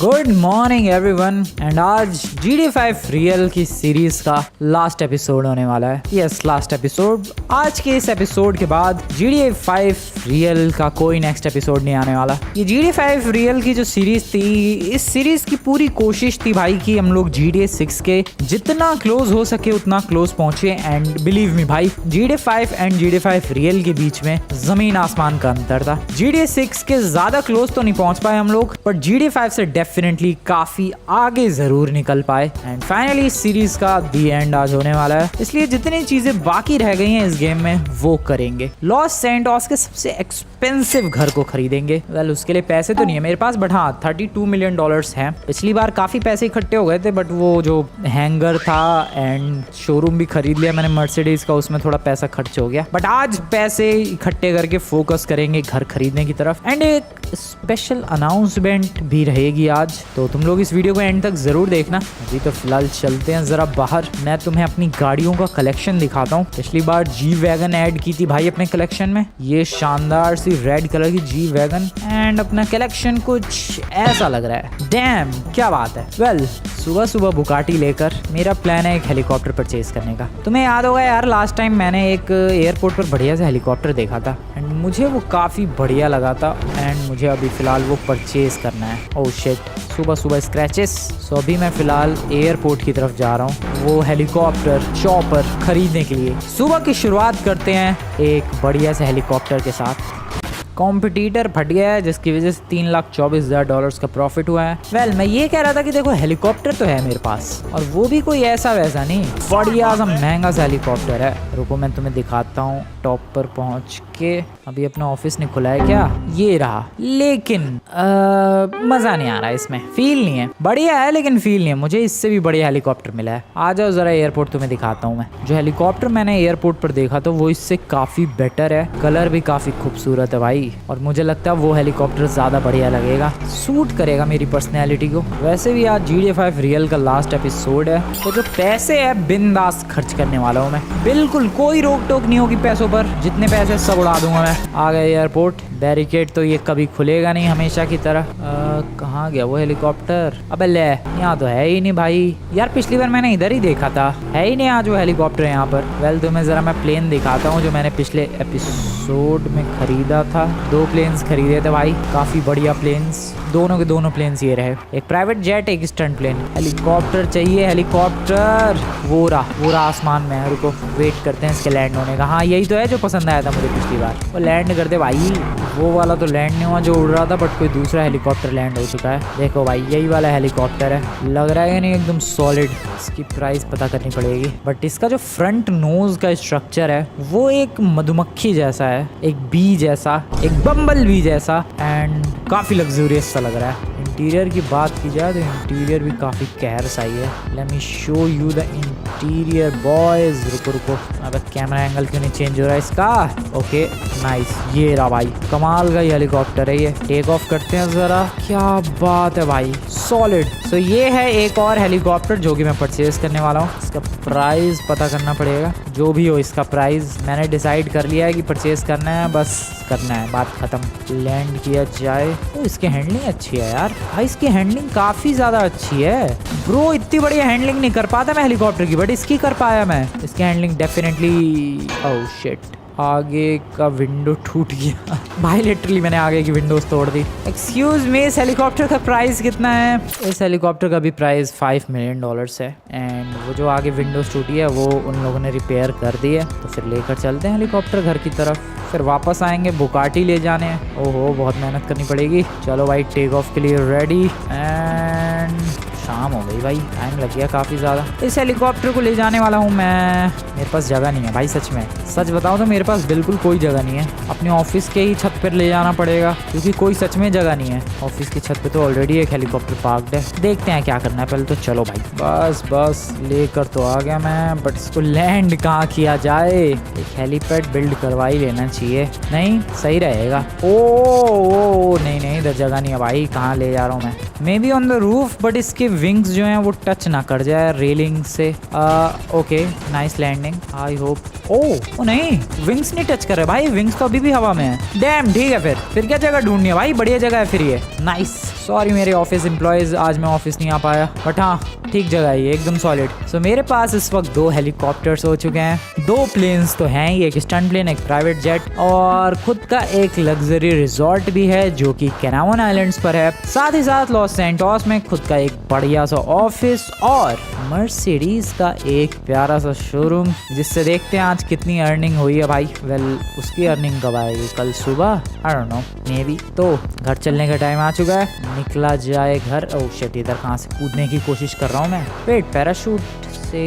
Good morning everyone and आज GTA 5 real की series का लास्ट एपिसोड होने वाला है। Yes, last episode. आज के इस एपिसोड के बाद GTA 5 रियल का कोई नेक्स्ट एपिसोड नहीं आने वाला। ये GTA 5 रियल की जो सीरीज थी, इस सीरीज की पूरी कोशिश थी भाई कि हम लोग GTA 6 के जितना क्लोज हो सके उतना क्लोज पहुंचे। एंड बिलीव मी भाई, GTA 5 एंड GTA 5 रियल के बीच में जमीन आसमान का अंतर था। GTA 6 के ज्यादा क्लोज तो नहीं पहुंच पाए हम लोग, बट GTA 5 से डेफिनेटली काफी आगे जरूर निकल पाए। एंड फाइनली इस सीरीज का दी एंड आज होने वाला है, इसलिए जितनी चीजें बाकी रह गई हैं इस गेम में वो करेंगे। लॉस सैंटोस के सबसे एक्सपेंसिव घर को खरीदेंगे। वेल, उसके लिए पैसे तो नहीं है मेरे पास, बट हाँ $32 मिलियन हैं। पिछली बार काफी पैसे इकट्ठे हो गए थे, बट वो जो हैंगर था एंड शोरूम भी खरीद लिया मैंने मर्सिडीज का, उसमें थोड़ा पैसा खर्च हो गया। बट आज पैसे इकट्ठे करके फोकस करेंगे घर खरीदने की तरफ। एंड एक स्पेशल अनाउंसमेंट भी रहेगी आज, तो तुम लोग इस वीडियो को एंड तक जरूर देखना। अभी तो फिलहाल चलते हैं जरा बाहर, मैं तुम्हें अपनी गाड़ियों का कलेक्शन दिखाता हूँ। पिछली बार जी वैगन ऐड की थी भाई अपने कलेक्शन में, ये शानदार सी रेड कलर की जी वैगन। एंड अपना कलेक्शन कुछ ऐसा लग रहा है। डैम, क्या बात है। वेल, सुबह सुबह बुगाटी लेकर मेरा प्लान है एक हेलीकॉप्टर परचेज करने का। तुम्हें याद होगा यार, लास्ट टाइम मैंने एक एयरपोर्ट पर बढ़िया सा हेलीकॉप्टर देखा था एंड मुझे वो काफ़ी बढ़िया लगा था। एंड मुझे अभी फ़िलहाल वो परचेज करना है। ओह शिट, सुबह सुबह स्क्रैचेस। सो अभी मैं फ़िलहाल एयरपोर्ट की तरफ जा रहा हूँ वो हेलीकॉप्टर चॉपर खरीदने के लिए। सुबह की शुरुआत करते हैं एक बढ़िया से हेलीकॉप्टर के साथ। कॉम्पिटिटर फट गया है जिसकी वजह से $3,24,000 का प्रॉफिट हुआ है। वेल, मैं ये कह रहा था कि देखो हेलीकॉप्टर तो है मेरे पास, और वो भी कोई ऐसा वैसा नहीं, बढ़िया सा महंगा सा हेलीकॉप्टर है। रुको मैं तुम्हें दिखाता हूँ। टॉप पर पहुँच के, अभी अपना ऑफिस नहीं खुला है क्या? ये रहा। लेकिन मज़ा नहीं आ रहा है इसमें, फील नहीं है। बढ़िया है लेकिन फील नहीं है। मुझे इससे भी बढ़िया हेलीकॉप्टर मिला है। आ जाओ ज़रा एयरपोर्ट तुम्हें दिखाता हूँ मैं। जो हेलीकॉप्टर मैंने एयरपोर्ट पर देखा था वो इससे काफ़ी बेटर है, कलर भी काफ़ी खूबसूरत है भाई, और मुझे लगता है वो हेलीकॉप्टर ज़्यादा बढ़िया लगेगा, सूट करेगा मेरी पर्सनैलिटी को। वैसे भी आज GTA 5 रियल का लास्ट एपिसोड है, तो जो पैसे है बिंदास खर्च करने वाला हूँ मैं। बिल्कुल कोई रोक टोक नहीं होगी पैसों पर, जितने पैसे सब उड़ा दूंगा मैं। आ गए एयरपोर्ट। बैरिकेड तो ये कभी खुलेगा नहीं हमेशा की तरह। कहाँ गया वो हेलीकॉप्टर? अबे ले, यहाँ तो है ही नहीं भाई। यार पिछली बार मैंने इधर ही देखा था, है ही नहीं आज वो हेलीकॉप्टर यहाँ पर। वेल, तुम्हें जरा मैं प्लेन दिखाता हूँ जो मैंने पिछले एपिसोड में खरीदा था। 2 प्लेन्स खरीदे थे भाई, काफी बढ़िया प्लेन्स। दोनों के दोनों प्लेन्स ये रहे, एक प्राइवेट जेट एक स्टंट प्लेन। हेलीकॉप्टर चाहिए, हेलीकॉप्टर। वो रहा आसमान में। रुको वेट करते हैं इसके लैंड होने का। हाँ यही तो है जो पसंद आया था मुझे पिछली बार। वो लैंड कर दे भाई। वो वाला तो लैंड नहीं हुआ जो उड़ रहा था, बट कोई दूसरा हेलीकॉप्टर लैंड हो चुका है। देखो भाई, यही वाला हेलीकॉप्टर है, लग रहा है कि नहीं एकदम सॉलिड। इसकी प्राइस पता करनी पड़ेगी, बट इसका जो फ्रंट नोज का स्ट्रक्चर है वो एक मधुमक्खी जैसा है, एक बी जैसा, एक बम्बल बी जैसा, एंड काफ़ी लग्जूरियस सा लग रहा है। इंटीरियर की बात की जाए तो इंटीरियर भी काफ़ी कहर सा ही है। Let me show you the interior boys. रुको, अब कैमरा एंगल क्यों नहीं चेंज हो रहा है इसका? ओके नाइस, ये रहा भाई, कमाल का हेलीकॉप्टर है ये। टेक ऑफ करते हैं जरा। क्या बात है भाई, सॉलिड। सो ये है एक और हेलीकॉप्टर जो कि मैं परचेज करने वाला हूँ। इसका प्राइस पता करना पड़ेगा, जो भी हो इसका प्राइस मैंने डिसाइड कर लिया है कि परचेज करना है, बस करना है, बात खत्म। लैंड किया जाए। तो इसकी हैंडलिंग अच्छी है यार भाई, इसकी हैंडलिंग काफ़ी ज़्यादा अच्छी है ब्रो। इतनी बढ़िया हैंडलिंग नहीं कर पाता मैं हेलीकॉप्टर की, बट इसकी कर पाया मैं। इसकी हैंडलिंग डेफिनेटली। ओह शिट, आगे का विंडो टूट गया भाई, लिटरली मैंने आगे की विंडोज तोड़ दी। एक्सक्यूज मी, इस हेलीकॉप्टर का प्राइस कितना है? इस हेलीकॉप्टर का भी प्राइस $5 मिलियन है। एंड वो जो आगे विंडोज टूटी है वो उन लोगों ने रिपेयर कर दी है। तो फिर लेकर चलते हैं हेलीकॉप्टर घर की तरफ, फिर वापस आएंगे बुगाटी ले जाने हैं। ओहो, बहुत मेहनत करनी पड़ेगी। चलो भाई, टेक ऑफ के लिए रेडी। एंड शाम हो गई भाई, टाइम लग गया काफ़ी ज़्यादा। इस हेलीकॉप्टर को ले जाने वाला हूँ मैं। मेरे पास जगह नहीं है भाई, सच में सच बताऊँ तो मेरे पास बिल्कुल कोई जगह नहीं है। अपने ऑफिस के ही छत पर ले जाना पड़ेगा, क्योंकि कोई सच में जगह नहीं है। ऑफिस की छत पे तो ऑलरेडी एक हेलीकॉप्टर पार्क्ड है। देखते हैं क्या करना है पहले तो। चलो भाई, बस लेकर तो आ गया मैं, बट इसको लैंड कहाँ किया जाए? एक हेलीपैड बिल्ड करवा ही लेना चाहिए, नहीं सही रहेगा। ओ नहीं, इधर जगह नहीं है भाई, कहाँ ले जा रहा हूँ मैं? Maybe on the roof, but इसके विंग्स जो हैं वो टच ना कर जाए रेलिंग से। Okay nice landing. I hope oh नहीं, विंग्स नहीं टच कर रहे भाई, विंग्स तो अभी भी हवा में है। डैम, ठीक है फिर क्या जगह ढूंढनी है भाई, बढ़िया जगह है फिर ये। नाइस, सॉरी मेरे ऑफिस एम्प्लॉयज, आज मैं ऑफिस नहीं आ पाया, बट हाँ ठीक जगह है ये, एकदम सॉलिड। सो मेरे पास इस वक्त 2 हेलीकॉप्टर्स हो चुके हैं, 2 प्लेन्स तो हैं ही, एक स्टंट प्लेन, एक प्राइवेट जेट, और खुद का एक लग्जरी रिजॉर्ट भी है जो कि कैनावन आइलैंड्स पर है। साथ ही साथ लॉस सैंटोस में खुद का एक बढ़िया सा ऑफिस और मर्सिडीज का एक प्यारा सा शोरूम, जिससे देखते हैं आज कितनी अर्निंग हुई है भाई। वेल उसकी अर्निंग कब आएगी, कल सुबह, I don't know, may be. तो घर चलने का टाइम आ चुका है, निकला जाए घर। ओह शिट, इधर कहाँ से कूदने की कोशिश कर रहा हूँ मैं। वेट, पैराशूट से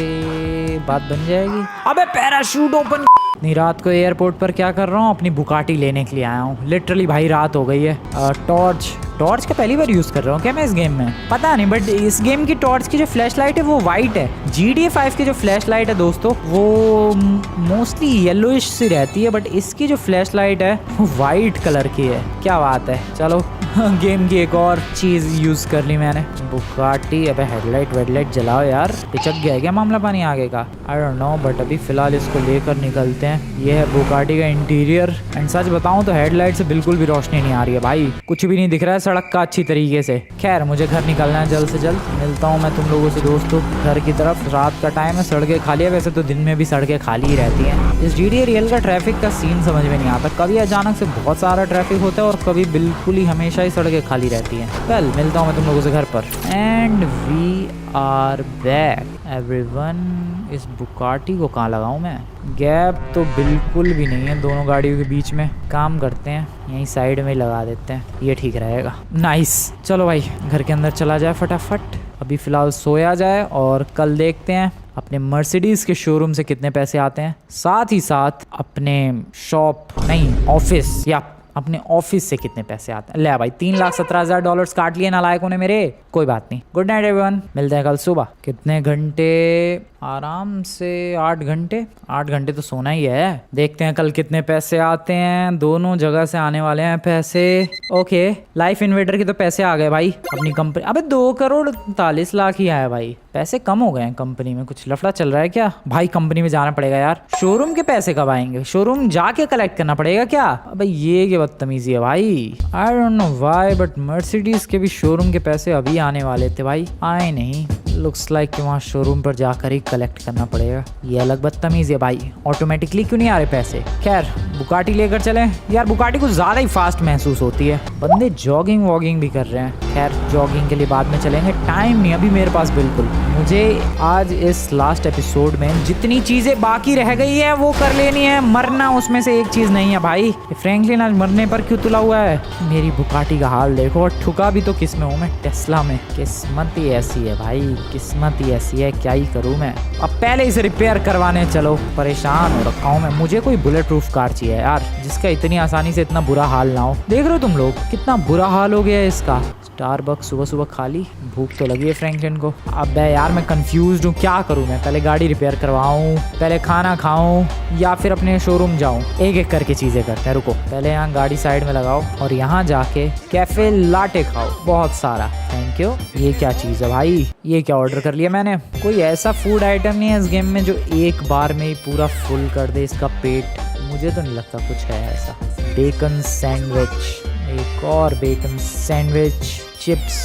बात बन जाएगी। अबे पैराशूट ओपन। नहीं, रात को एयरपोर्ट पर क्या कर रहा हूँ, अपनी बुकाटी लेने के लिए आया हूँ। लिटरली भाई रात हो गई है। टॉर्च का पहली बार यूज कर रहा हूँ क्या मैं इस गेम में, पता नहीं, बट इस गेम की टॉर्च की जो फ्लैश लाइट है वो वाइट है। GTA 5 की जो फ्लैश लाइट है दोस्तों वो मोस्टली येलोइश सी रहती है, बट इसकी जो फ्लैश लाइट है वो वाइट कलर की है। क्या बात है, चलो गेम की एक और चीज यूज कर ली मैंने, बुकाटी। अबे हेडलाइट वेडलाइट जलाओ यार, पिचक गया है क्या मामला पानी आगे का, आई डोंट नो, बट अभी फिलहाल इसको लेकर निकलते हैं। ये है बुकाटी का इंटीरियर, एंड सच बताऊं तो हेडलाइट से बिल्कुल भी रोशनी नहीं आ रही है भाई, कुछ भी नहीं दिख रहा है सड़क का अच्छी तरीके से। खैर मुझे घर निकलना है जल्द से जल्द, मिलता हूँ मैं तुम लोगों से दोस्तों घर की तरफ। रात का टाइम है, सड़कें खाली है, वैसे तो दिन में भी सड़कें खाली ही रहती हैं। इस GTA रियल का ट्रैफिक का सीन समझ में नहीं आता, कभी अचानक से बहुत सारा ट्रैफिक होता है और कभी बिल्कुल ही हमेशा ही सड़कें खाली रहती हैं। वेल मिलता हूँ मैं तुम लोगों से घर पर। And we are back everyone. इस बुकाटी को कहाँ लगाऊं मैं, गैप तो बिल्कुल भी नहीं है दोनों गाड़ियों के बीच में। काम करते हैं यहीं साइड में लगा देते हैं, ये ठीक रहेगा। नाइस, चलो भाई घर के अंदर चला जाए फटाफट, अभी फिलहाल सोया जाए और कल देखते हैं अपने मर्सिडीज के शोरूम से कितने पैसे आते हैं, साथ ही साथ अपने शॉप नहीं ऑफिस या अपने ऑफिस से कितने पैसे आते हैं। ले भाई $3,17,000 काट लिए नालायकों ने मेरे, कोई बात नहीं। गुड नाइट एवरीवन, मिलते हैं कल सुबह। कितने घंटे, आराम से 8 घंटे, 8 घंटे तो सोना ही है। देखते हैं कल कितने पैसे आते हैं, दोनों जगह से आने वाले हैं पैसे। ओके, लाइफ इन्वेटर के तो पैसे आ गए भाई अपनी कंपनी। अबे 2,40,00,000 ही आया भाई, पैसे कम हो गए हैं कंपनी में, कुछ लफड़ा चल रहा है क्या भाई। कंपनी में जाना पड़ेगा यार, शोरूम के पैसे कब आएंगे, शोरूम जाके कलेक्ट करना पड़ेगा क्या। अबे ये क्या बदतमीजी है भाई, I don't know why, but Mercedes के भी शोरूम के पैसे अभी आने वाले थे भाई, आए नहीं। लुक्स लाइक कि वहाँ शोरूम पर जाकर ही कलेक्ट करना पड़ेगा, ये अलग बदतमीजी है भाई। ऑटोमेटिकली क्यों नहीं आ रहे पैसे। खैर बुकाटी लेकर चलें यार, बुकाटी कुछ ज़्यादा ही फास्ट महसूस होती है। बंदे जॉगिंग वॉगिंग भी कर रहे हैं, खैर जॉगिंग के लिए बाद में चलेंगे, टाइम नहीं अभी मेरे पास बिल्कुल। मुझे आज इस लास्ट एपिसोड में जितनी चीज़ें बाकी रह गई है वो कर लेनी है, मरना उसमें से एक चीज़ नहीं है भाई। फ्रैंकलिन आज मरने पर क्यों तुला हुआ है। मेरी बुकाटी का हाल देखो, और ठुका भी तो किस में हूँ मैं, टेस्ला में। किस्मत ही ऐसी है भाई, किस्मत ही ऐसी है, क्या ही करूँ मैं। अब पहले इसे रिपेयर करवाने चलो, परेशान हो रखा हूँ मैं। मुझे कोई बुलेट प्रूफ कार चाहिए यार, जिसका इतनी आसानी से इतना बुरा हाल ना हो। देख रहे हो तुम लोग कितना बुरा हाल हो गया है इसका। स्टारबक्स सुबह सुबह खाली, भूख तो लगी है फ्रैंकलिन को। अब यार मैं कंफ्यूज्ड हूँ, क्या करूँ मैं, पहले गाड़ी रिपेयर करवाऊँ, पहले खाना खाऊँ, या फिर अपने शोरूम जाऊँ। एक एक करके चीज़ें करते हैं, रुको। पहले यहाँ गाड़ी साइड में लगाओ और यहाँ जाके कैफे लाटे खाओ बहुत सारा, थैंक यू। ये क्या चीज़ है भाई, ये क्या ऑर्डर कर लिया मैंने। कोई ऐसा फूड आइटम नहीं है इस गेम में जो एक बार में ही पूरा फुल कर दे इसका पेट, मुझे तो नहीं लगता कुछ है ऐसा। बेकन सैंडविच, एक और बेकन सैंडविच, चिप्स,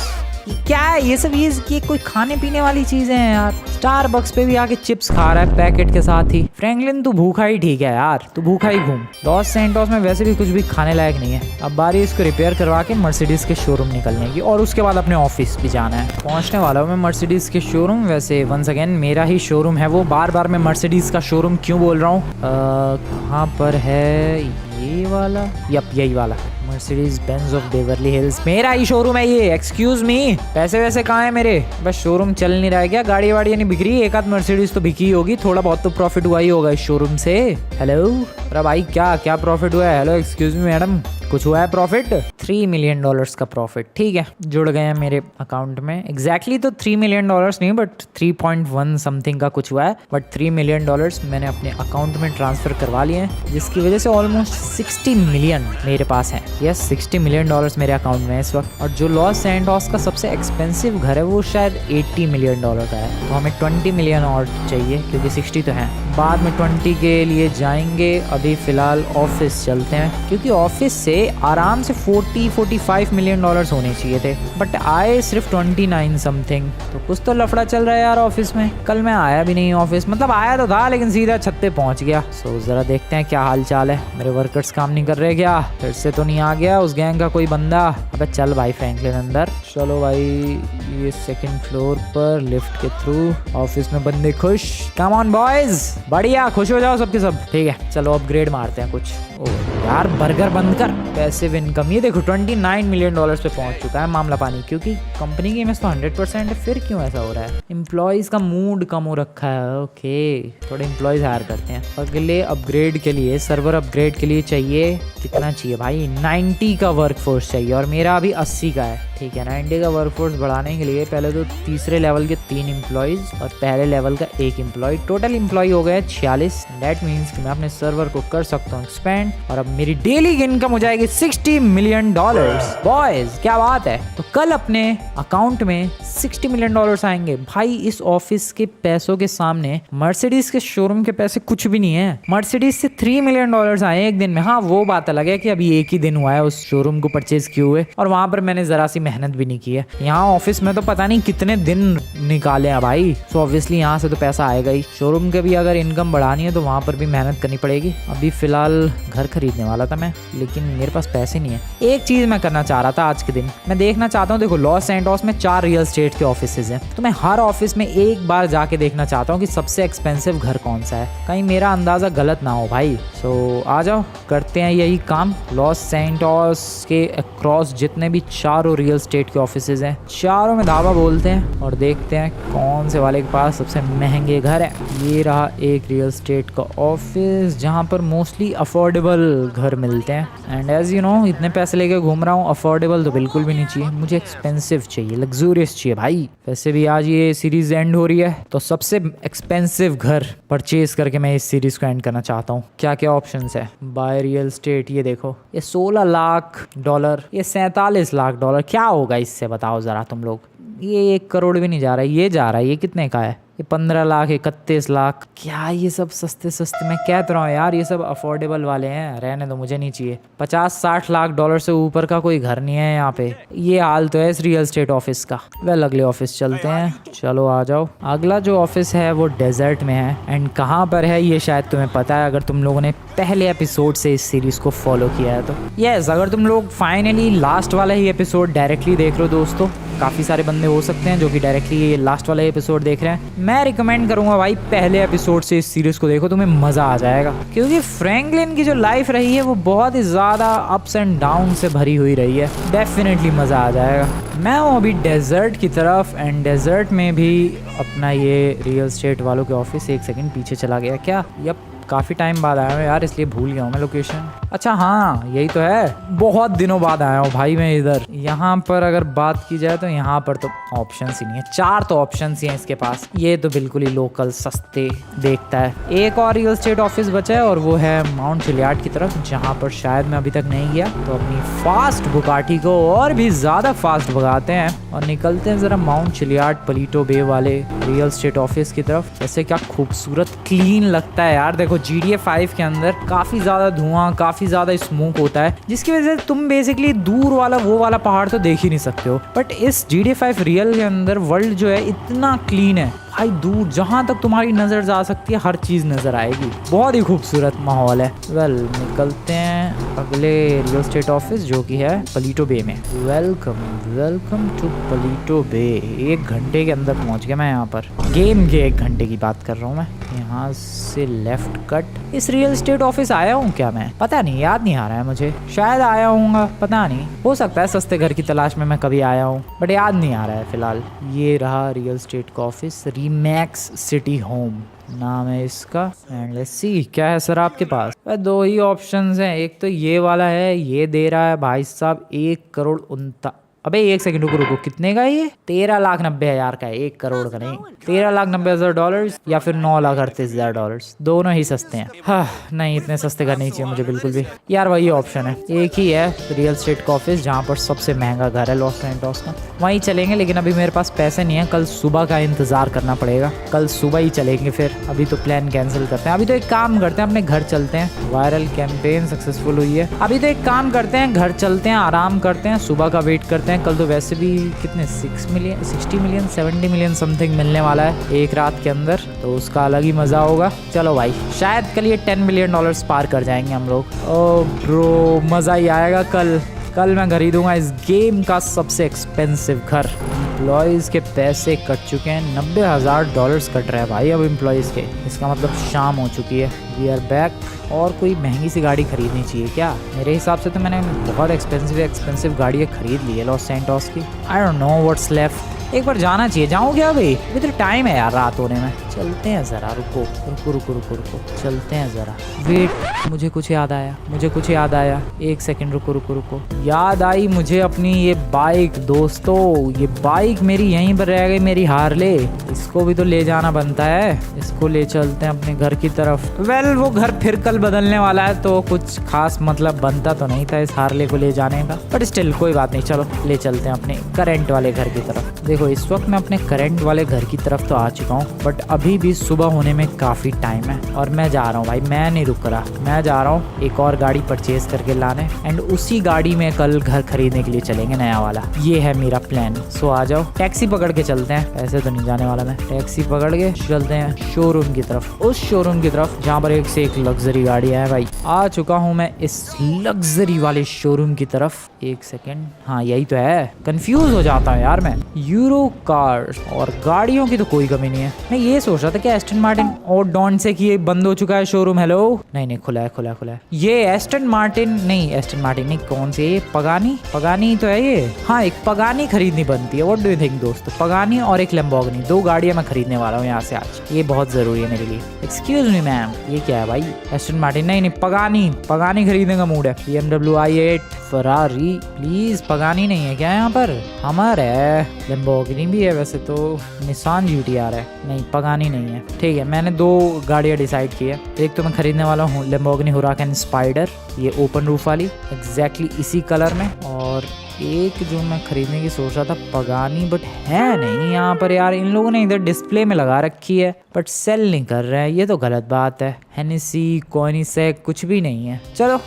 क्या है ये सब, ये कोई खाने पीने वाली चीजें हैं यार। स्टारबक्स पे भी आके चिप्स खा रहा है पैकेट के साथ ही। फ्रैंकलिन तू भूखा ही ठीक है यार, तू भूखा ही घूम। लॉस सैंटोस में वैसे भी कुछ भी खाने लायक नहीं है। अब बारी इसको रिपेयर करवा के मर्सिडीज के शोरूम निकलने की, और उसके बाद अपने ऑफिस भी जाना है। पहुंचने वाला हूँ मैं मर्सिडीज के शोरूम। वैसे वंस अगेन मेरा ही शोरूम है वो, बार बार मैं मर्सिडीज का शोरूम क्यों बोल रहा हूँ। कहाँ पर है ये वाला, यही वाला Mercedes Benz of Beverly hills, मेरा ही शोरूम है ये। एक्सक्यूज मी, पैसे वैसे कहाँ है मेरे। बस शोरूम चल नहीं रहा है क्या, गाड़ी वाड़ी नहीं बिक रही, एक आध मर्सिडीज तो बिकी होगी, थोड़ा बहुत तो प्रॉफिट हुआ ही होगा इस शोरूम से। हेलो अरे भाई क्या प्रॉफिट हुआ है। हेलो एक्सक्यूज मी मैडम, कुछ हुआ है प्रॉफिट। $3 मिलियन का प्रॉफिट, ठीक है, जुड़ गए हैं मेरे अकाउंट में। एग्जैक्टली तो $3 मिलियन नहीं, बट 3.1 समथिंग का कुछ हुआ है, बट $3 मिलियन मैंने अपने अकाउंट में ट्रांसफर करवा लिए हैं, जिसकी वजह से ऑलमोस्ट 60 मिलियन मेरे पास है। यस, $60 मिलियन मेरे अकाउंट में है इस वक्त। और जो लॉस सैंटोस का सबसे एक्सपेंसिव घर है वो शायद $80 मिलियन का है, तो हमें 20 मिलियन और चाहिए क्योंकि 60 तो है। बाद में 20 के लिए जाएंगे। अभी फिलहाल ऑफिस चलते हैं, क्योंकि ऑफिस से आराम से 40-45 मिलियन डॉलर्स होने चाहिए थे, बट आए सिर्फ 29 समथिंग। तो कुछ तो लफड़ा चल रहा है यार ऑफिस में। कल मैं आया भी नहीं ऑफिस, मतलब आया तो था लेकिन सीधा छत पे पहुंच गया। सो जरा देखते हैं क्या हाल चाल है। मेरे वर्कर्स काम नहीं कर रहे क्या? फिर से तो नहीं आ गया उस गैंग का कोई बंदा? अबे चल भाई फ्रैंकलिन अंदर। चलो भाई, ये सेकंड फ्लोर पर लिफ्ट के थ्रू। ऑफिस में बंदे खुश। कम ऑन बॉयज, बढ़िया, खुश हो जाओ सबके सब। ठीक है चलो अपग्रेड मारते हैं कुछ। ओ यार बर्गर बंद कर। पैसिव इनकम, ये देखो 29 मिलियन डॉलर्स पे पहुंच चुका है मामला पानी, क्योंकि कंपनी की इमेज तो 100% है। फिर क्यों ऐसा हो रहा है? एम्प्लॉयज का मूड कम हो रखा है। ओके, थोड़े एम्प्लॉयज हायर करते हैं। अगले अपग्रेड के लिए, सर्वर अपग्रेड के लिए चाहिए कितना चाहिए भाई? 90 का वर्कफोर्स चाहिए और मेरा अभी 80 का है। ठीक है, 90 का वर्कफोर्स बढ़ाने के लिए पहले तो तीसरे लेवल के 3 एम्प्लॉयज और पहले लेवल का 1 एम्प्लॉय। टोटल एम्प्लॉय हो गए 46। दैट मीन्स कि मैं अपने सर्वर को कर सकता हूँ एक्सपेंड और अब मेरी डेली इनकम हो जाएगी 60 मिलियन डॉलर्स। बॉयज क्या बात है। तो कल अपने अकाउंट में 60 मिलियन डॉलर्स आएंगे भाई। इस ऑफिस के पैसों के सामने मर्सिडीज के शोरूम के पैसे कुछ भी नहीं है। मर्सिडीज से 3 मिलियन डॉलर्स आए एक दिन में। हाँ वो बात अलग है कि अभी एक ही दिन हुआ है उस शोरूम को परचेज किए हुए, और वहां पर मैंने जरा सी मेहनत भी नहीं की है। यहाँ ऑफिस में तो पता नहीं कितने दिन निकाले हैं भाई। सो ऑब्वियसली यहाँ से तो पैसा आएगा ही। शोरूम के भी अगर इनकम बढ़ानी है तो वहां पर भी मेहनत करनी पड़ेगी। अभी फिलहाल घर खरीदने वाला था मैं, लेकिन मेरे पास पैसे नहीं है। एक चीज मैं करना चाह रहा था आज के दिन, मैं देखना चाहता हूँ, देखो लॉस एंटोस में 4 रियल एस्टेट के ऑफिसेज हैं, तो मैं हर ऑफिस में एक बार जाके देखना चाहता हूँ कि सबसे एक्सपेंसिव घर कौन सा है, कहीं मेरा अंदाजा गलत ना हो भाई। सो आ जाओ करते हैं यही काम। लॉस सैंटोस के अक्रॉस जितने भी 4 रियल एस्टेट के ऑफिसेज हैं, चारों में धावा बोलते हैं और देखते हैं कौन से वाले के पास सबसे महंगे घर है। ये रहा एक रियल एस्टेट का ऑफिस जहाँ पर मोस्टली अफोर्डेबल घर मिलते हैं। एंड एज यू नो इतने पैसे लेके घूम रहा हूँ, अफोर्डेबल तो बिल्कुल भी नहीं चाहिए, मुझे एक्सपेंसिव चाहिए, लग्जूरियस चाहिए भाई। वैसे भी आज ये सीरीज एंड हो रही है तो सबसे एक्सपेंसिव घर परचेज करके मैं इस सीरीज को एंड करना चाहता हूँ। क्या क्या ऑप्शंस है? बाय रियल एस्टेट, ये देखो, ये 16 लाख डॉलर, ये 47 लाख डॉलर। क्या होगा इससे बताओ जरा तुम लोग? ये 1 करोड़ भी नहीं जा रहा है, ये जा रहा है, ये कितने का है? ये 15 लाख, 31 लाख। क्या ये सब सस्ते सस्ते? मैं कहता रहा हूँ यार ये सब अफोर्डेबल वाले हैं, रहने दो, मुझे नहीं चाहिए। 50-60 लाख डॉलर से ऊपर का कोई घर नहीं है यहाँ पे। ये हाल तो है इस रियल एस्टेट ऑफिस का। वेल अगले ऑफिस चलते हैं। चलो आ जाओ। अगला जो ऑफिस है वो डेजर्ट में है। एंड कहाँ पर है ये शायद तुम्हें पता है अगर तुम लोगों ने पहले एपिसोड से इस सीरीज को फॉलो किया है तो। यस, अगर तुम लोग फाइनली लास्ट वाला ही एपिसोड डायरेक्टली देख रहे हो दोस्तों, काफ़ी सारे बंदे हो सकते हैं जो कि डायरेक्टली ये लास्ट वाला एपिसोड देख रहे हैं, मैं रिकमेंड करूंगा भाई पहले एपिसोड से इस सीरीज को देखो, तुम्हें मज़ा आ जाएगा। क्योंकि फ्रैंकलिन की जो लाइफ रही है वो बहुत ही ज़्यादा अप्स एंड डाउन से भरी हुई रही है। डेफिनेटली मज़ा आ जाएगा। मैं हूँ अभी डेजर्ट की तरफ एंड डेजर्ट में भी अपना ये रियल एस्टेट वालों के ऑफिस। एक सेकंड पीछे चला गया क्या? यप, काफ़ी टाइम बाद आया हूँ यार, इसलिए भूल गया हूँ मैं लोकेशन। अच्छा हाँ यही तो है, बहुत दिनों बाद आया हूँ भाई मैं इधर। यहाँ पर अगर बात की जाए तो यहाँ पर तो ऑप्शंस ही नहीं है, 4 तो ऑप्शंस ही हैं इसके पास। ये तो बिल्कुल ही लोकल सस्ते देखता है। एक और रियल एस्टेट ऑफिस बचा है और वो है माउंट चिलियार्ड की तरफ, जहाँ पर शायद मैं अभी तक नहीं गया। तो अपनी फास्ट बुगाटी को और भी ज़्यादा फास्ट भगाते हैं और निकलते हैं ज़रा माउंट चिलियार्ड पलीटो बे वाले रियल एस्टेट ऑफिस की तरफ। वैसे क्या खूबसूरत क्लीन लगता है यार। देखो GTA 5 के अंदर काफ़ी ज़्यादा धुआं, काफ़ी ज़्यादा स्मोक होता है, जिसकी वजह से तुम बेसिकली दूर वाला वो वाला पहाड़ तो देख ही नहीं सकते हो। बट इस GTA 5 रियल के अंदर वर्ल्ड जो है इतना क्लीन है भाई, दूर जहाँ तक तुम्हारी नज़र जा सकती है हर चीज़ नज़र आएगी। बहुत ही खूबसूरत माहौल है। वेल निकलते हैं अगले रियल एस्टेट ऑफिस जो कि है पलीटो बे में। वेलकम टू पलीटो बे। 1 घंटे के अंदर पहुँच गया मैं यहाँ पर। गेम के 1 घंटे की बात कर रहा हूँ मैं। यहाँ से लेफ्ट कट। इस रियल एस्टेट ऑफिस आया हूँ क्या मैं? पता नहीं, याद नहीं आ रहा है मुझे। शायद आया हूँगा, पता नहीं, हो सकता है सस्ते घर की तलाश में मैं कभी आया हूँ, बट याद नहीं आ रहा है फिलहाल। ये रहा रियल एस्टेट का ऑफिस, रीमैक्स सिटी होम नाम है इसका। एंड लेट्स सी क्या है सर आपके पास। 2 ही ऑप्शंस हैं, एक तो ये वाला है, ये दे रहा है भाई साहब 1 करोड़ अबे 1 सेकंड रुको रुको, कितने का है ये? 13,90,000 का है, 1 करोड़ का नहीं। 13,90,000 डॉलर्स या फिर 9,38,000 डॉलर्स, दोनों ही सस्ते हैं। हाँ नहीं, इतने सस्ते का नहीं चाहिए मुझे बिल्कुल भी यार। वही ऑप्शन है, एक ही है रियल एस्टेट का ऑफिस जहाँ पर सबसे महंगा घर है लॉस सैंटोस का, वहीं चलेंगे। लेकिन अभी मेरे पास पैसे नहीं है, कल सुबह का इंतजार करना पड़ेगा, कल सुबह ही चलेंगे फिर। अभी तो प्लान कैंसिल करते हैं। अभी तो एक काम करते हैं, अपने घर चलते हैं। वायरल कैंपेन सक्सेसफुल हुई है। अभी तो एक काम करते हैं, घर चलते हैं, आराम करते हैं, सुबह का वेट करते हैं। कल तो वैसे भी कितने 60 मिलियन 70 मिलियन समथिंग मिलने वाला है एक रात के अंदर, तो उसका अलग ही मजा होगा। चलो भाई, शायद कल ये 10 मिलियन डॉलर्स पार कर जाएंगे हम लोग। ओ ब्रो, मजा ही आएगा कल मैं खरीदूंगा इस गेम का सबसे एक्सपेंसिव घर। एम्प्लॉयज़ के पैसे कट चुके हैं, 90,000 डॉलर्स कट रहे हैं भाई अब एम्प्लॉयज़ के। इसका मतलब शाम हो चुकी है। We are back. और कोई महंगी सी गाड़ी खरीदनी चाहिए क्या? मेरे हिसाब से तो मैंने बहुत एक्सपेंसिव गाड़ियाँ खरीद ली है लॉस सैंटोस की। I don't know what's left. एक बार जाना चाहिए। जाऊँ क्या भाई? अभी तो टाइम है यार रात होने में। चलते हैं ज़रा, रुको, चलते हैं ज़रा। वेट, मुझे कुछ याद आया। 1 सेकंड रुको। याद आई मुझे अपनी ये बाइक दोस्तों। ये बाइक मेरी यहीं पर रह गई, मेरी हार्ले। इसको भी तो ले जाना बनता है। इसको ले चलते हैं अपने घर की तरफ। वेल, वो घर फिर कल बदलने वाला है, तो कुछ खास मतलब बनता तो नहीं था इस हार्ले को ले जाने का, बट स्टिल कोई बात नहीं। चलो ले चलते हैं अपने करंट वाले घर की तरफ। देखो इस वक्त मैं अपने करंट वाले घर की तरफ तो आ चुका हूँ, बट अभी भी सुबह होने में काफ़ी टाइम है और मैं जा रहा हूँ भाई। मैं नहीं रुक रहा, मैं जा रहा हूँ एक और गाड़ी परचेज करके लाने, एंड उसी गाड़ी में कल घर खरीदने के लिए चलेंगे नया वाला। ये है मेरा प्लान। सो आ जाओ, टैक्सी पकड़ के चलते हैं। ऐसे तो नहीं जाने वाला मैं। टैक्सी पकड़ के चलते हैं शोरूम की तरफ, उस शोरूम की तरफ जहाँ पर एक से एक लग्जरी गाड़ी है भाई। आ चुका हूँ मैं इस लग्जरी वाले शोरूम की तरफ। 1 सेकेंड, हाँ यही तो है। कंफ्यूज हो जाता है यार मैं। यूरो कार्स और गाड़ियों की तो कोई कमी नहीं है। मैं ये सोच रहा था कि एस्टन मार्टिन और डॉन से कि ये बंद हो चुका है शोरूम। हेलो, नहीं खुला है। ये एस्टन मार्टिन नहीं, कौन से? ये पगानी तो है ये। हाँ, एक पगानी खरीदनी बनती है। व्हाट डू यू थिंक दोस्तों? पगानी और एक लैम्बोर्गिनी, 2 गाड़ियां मैं खरीदने वाला हूँ यहाँ से आज। ये बहुत जरूरी है मेरे लिए। एक्सक्यूज मी मैम, ये क्या है भाई? एस्टन मार्टिन नहीं, पगानी खरीदने का मूड है। BMW i8, Ferrari, please. Pagani नहीं है क्या यहाँ पर? हमर है, लैम्बोर्गिनी भी है वैसे तो, निसान GTR है। नहीं, पगानी नहीं है। ठीक है, मैंने 2 गाड़ियाँ डिसाइड की है। एक तो मैं खरीदने वाला हूँ लैम्बोर्गिनी हुराकन स्पाइडर, ये ओपन रूफ वाली, एग्जैक्टली इसी कलर में। और एक जो मैं खरीदने की सोच रहा था पगानी, बट है नहीं यहाँ पर यार। इन लोगों ने इधर डिस्प्ले में लगा रखी है बट सेल नहीं कर रहे हैं। ये तो गलत बात है। हेनेसी, कोनिसेक कुछ भी नहीं है। चलो,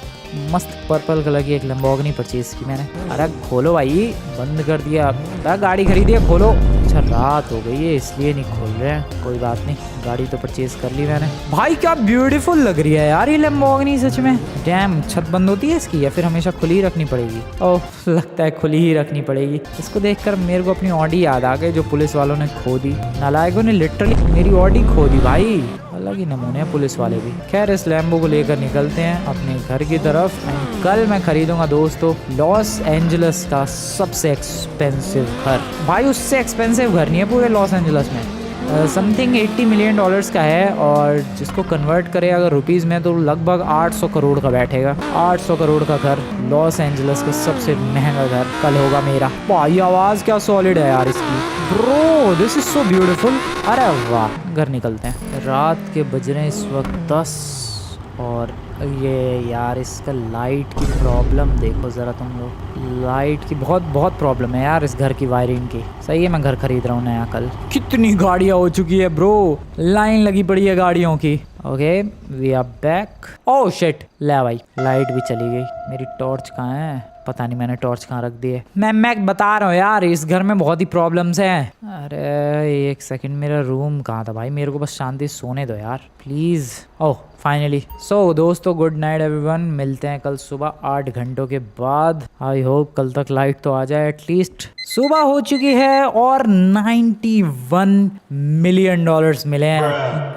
मस्त पर्पल कलर की एक लैम्बोर्गिनी परचेज की मैंने। अरे खोलो भाई, बंद कर दिया। गाड़ी खरीदी है, खोलो। अच्छा, रात हो गई है इसलिए नहीं खोल रहे हैं। कोई बात नहीं, गाड़ी तो परचेज कर ली मैंने। भाई क्या ब्यूटीफुल लग रही है यार ये लैम्बोर्गिनी सच में। डैम, छत बंद होती है इसकी या फिर हमेशा खुली ही रखनी पड़ेगी? ओह, लगता है खुली ही रखनी पड़ेगी। इसको देखकर मेरे को अपनी ऑडी याद आ गई जो पुलिस वालों ने खो दी। नालायकों ने लिटरली मेरी ऑडी खो दी भाई। अलग ही नमूने हैं पुलिस वाले भी। खैर, इस लैम्बो को लेकर निकलते हैं अपने घर की तरफ। कल मैं खरीदूंगा दोस्तों लॉस एंजल्स का सबसे एक्सपेंसिव घर। भाई उससे एक्सपेंसिव घर नहीं है पूरे लॉस एंजल्स में। समथिंग 80 मिलियन डॉलर्स का है, और जिसको कन्वर्ट करें अगर रुपीज़ में तो लगभग 800 करोड़ का बैठेगा। 800 करोड़ का घर, लॉस एंजल्स का सबसे महंगा घर कल होगा मेरा। भाई आवाज़ क्या सॉलिड है यार इसकी। Bro, this is so beautiful. अरे वाह, घर निकलते हैं। रात के बज रहे हैं इस वक्त 10, और ये यार इसका लाइट की प्रॉब्लम देखो ज़रा तुम लोग। लाइट की बहुत प्रॉब्लम है यार इस घर की वायरिंग की। सही है, मैं घर खरीद रहा हूँ नया कल। कितनी गाड़ियाँ हो चुकी है ब्रो, लाइन लगी पड़ी है गाड़ियों की। Okay, we are back. Oh shit, ले भाई लाइट भी चली गई। मेरी टॉर्च कहाँ है? पता नहीं मैंने टॉर्च कहाँ रख दी है। मैं बता रहा हूँ यार, इस घर में बहुत ही प्रॉब्लम्स हैं। अरे 1 सेकंड, मेरा रूम कहाँ था भाई? मेरे को बस शांति सोने दो यार प्लीज़। Oh finally. सो दोस्तों, गुड नाइट एवरीवन। मिलते हैं कल सुबह 8 घंटों के बाद। आई होप कल तक लाइट तो आ जाए एटलीस्ट। सुबह हो चुकी है और 91 मिलियन डॉलर्स मिले हैं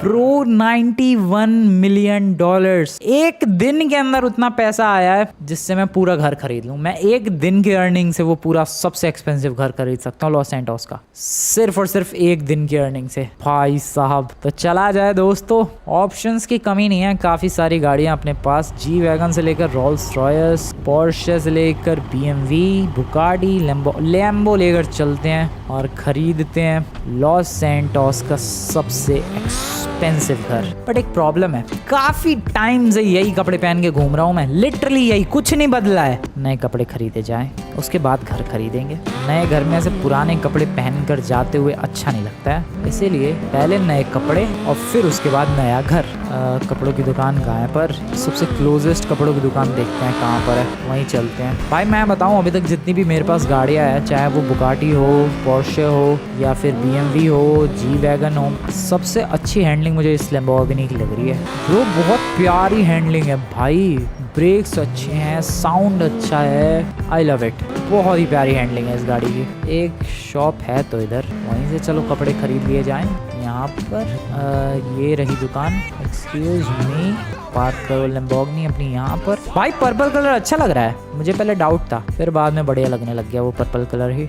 ब्रो। 91 मिलियन डॉलर्स एक दिन के अंदर उतना पैसा आया है जिससे मैं पूरा घर खरीद लूं। मैं एक दिन की अर्निंग से वो पूरा सबसे एक्सपेंसिव घर खरीद सकता हूँ लॉस सैंटोस का, सिर्फ और सिर्फ एक दिन की अर्निंग से। भाई साहब, तो चला जाए दोस्तों, ऑप्शंस की कमी नहीं है, काफ़ी सारी गाड़ियाँ अपने पास, जी वैगन से लेकर रोल्स रॉयस, पोर्शे से लेकर BMW, बुगाटी, लैम्बो लेकर चलते हैं और खरीदते हैं लॉस सैंटोस का सबसे एक्सपेंसिव घर। बट एक प्रॉब्लम है, काफ़ी टाइम से यही कपड़े पहन के घूम रहा हूँ मैं, लिटरली यही, कुछ नहीं बदला है। नए कपड़े खरीदे जाएं, उसके बाद घर खरीदेंगे। नए घर में ऐसे पुराने कपड़े पहनकर जाते हुए अच्छा नहीं लगता है, इसीलिए पहले नए कपड़े और फिर उसके बाद नया घर। कपड़ों की दुकान कहाँ है, पर सबसे क्लोजेस्ट कपड़ों की दुकान देखते हैं कहाँ पर है, वहीं चलते हैं। भाई मैं बताऊँ, अभी तक जितनी भी मेरे पास गाड़ियाँ हैं, चाहे वो बुगाटी हो, पोर्शे हो या फिर BMW हो, जी वैगन हो, सबसे अच्छी हैंडलिंग मुझे इस लैम्बोर्गिनी की लग रही है। वो बहुत प्यारी हैंडलिंग है भाई, ब्रेक्स अच्छे हैं, साउंड अच्छा है, आई लव इट। बहुत ही प्यारी हैंडलिंग है इस गाड़ी की। एक शॉप है तो इधर, वहीं से चलो कपड़े खरीद लिए जाएं। यहाँ पर ये रही दुकान, एक्सक्यूज मी, पार्क करो लैम्बोर्गिनी अपनी यहाँ पर। भाई पर्पल कलर अच्छा लग रहा है, मुझे पहले डाउट था, फिर बाद में बढ़िया लगने लग गया वो पर्पल कलर ही।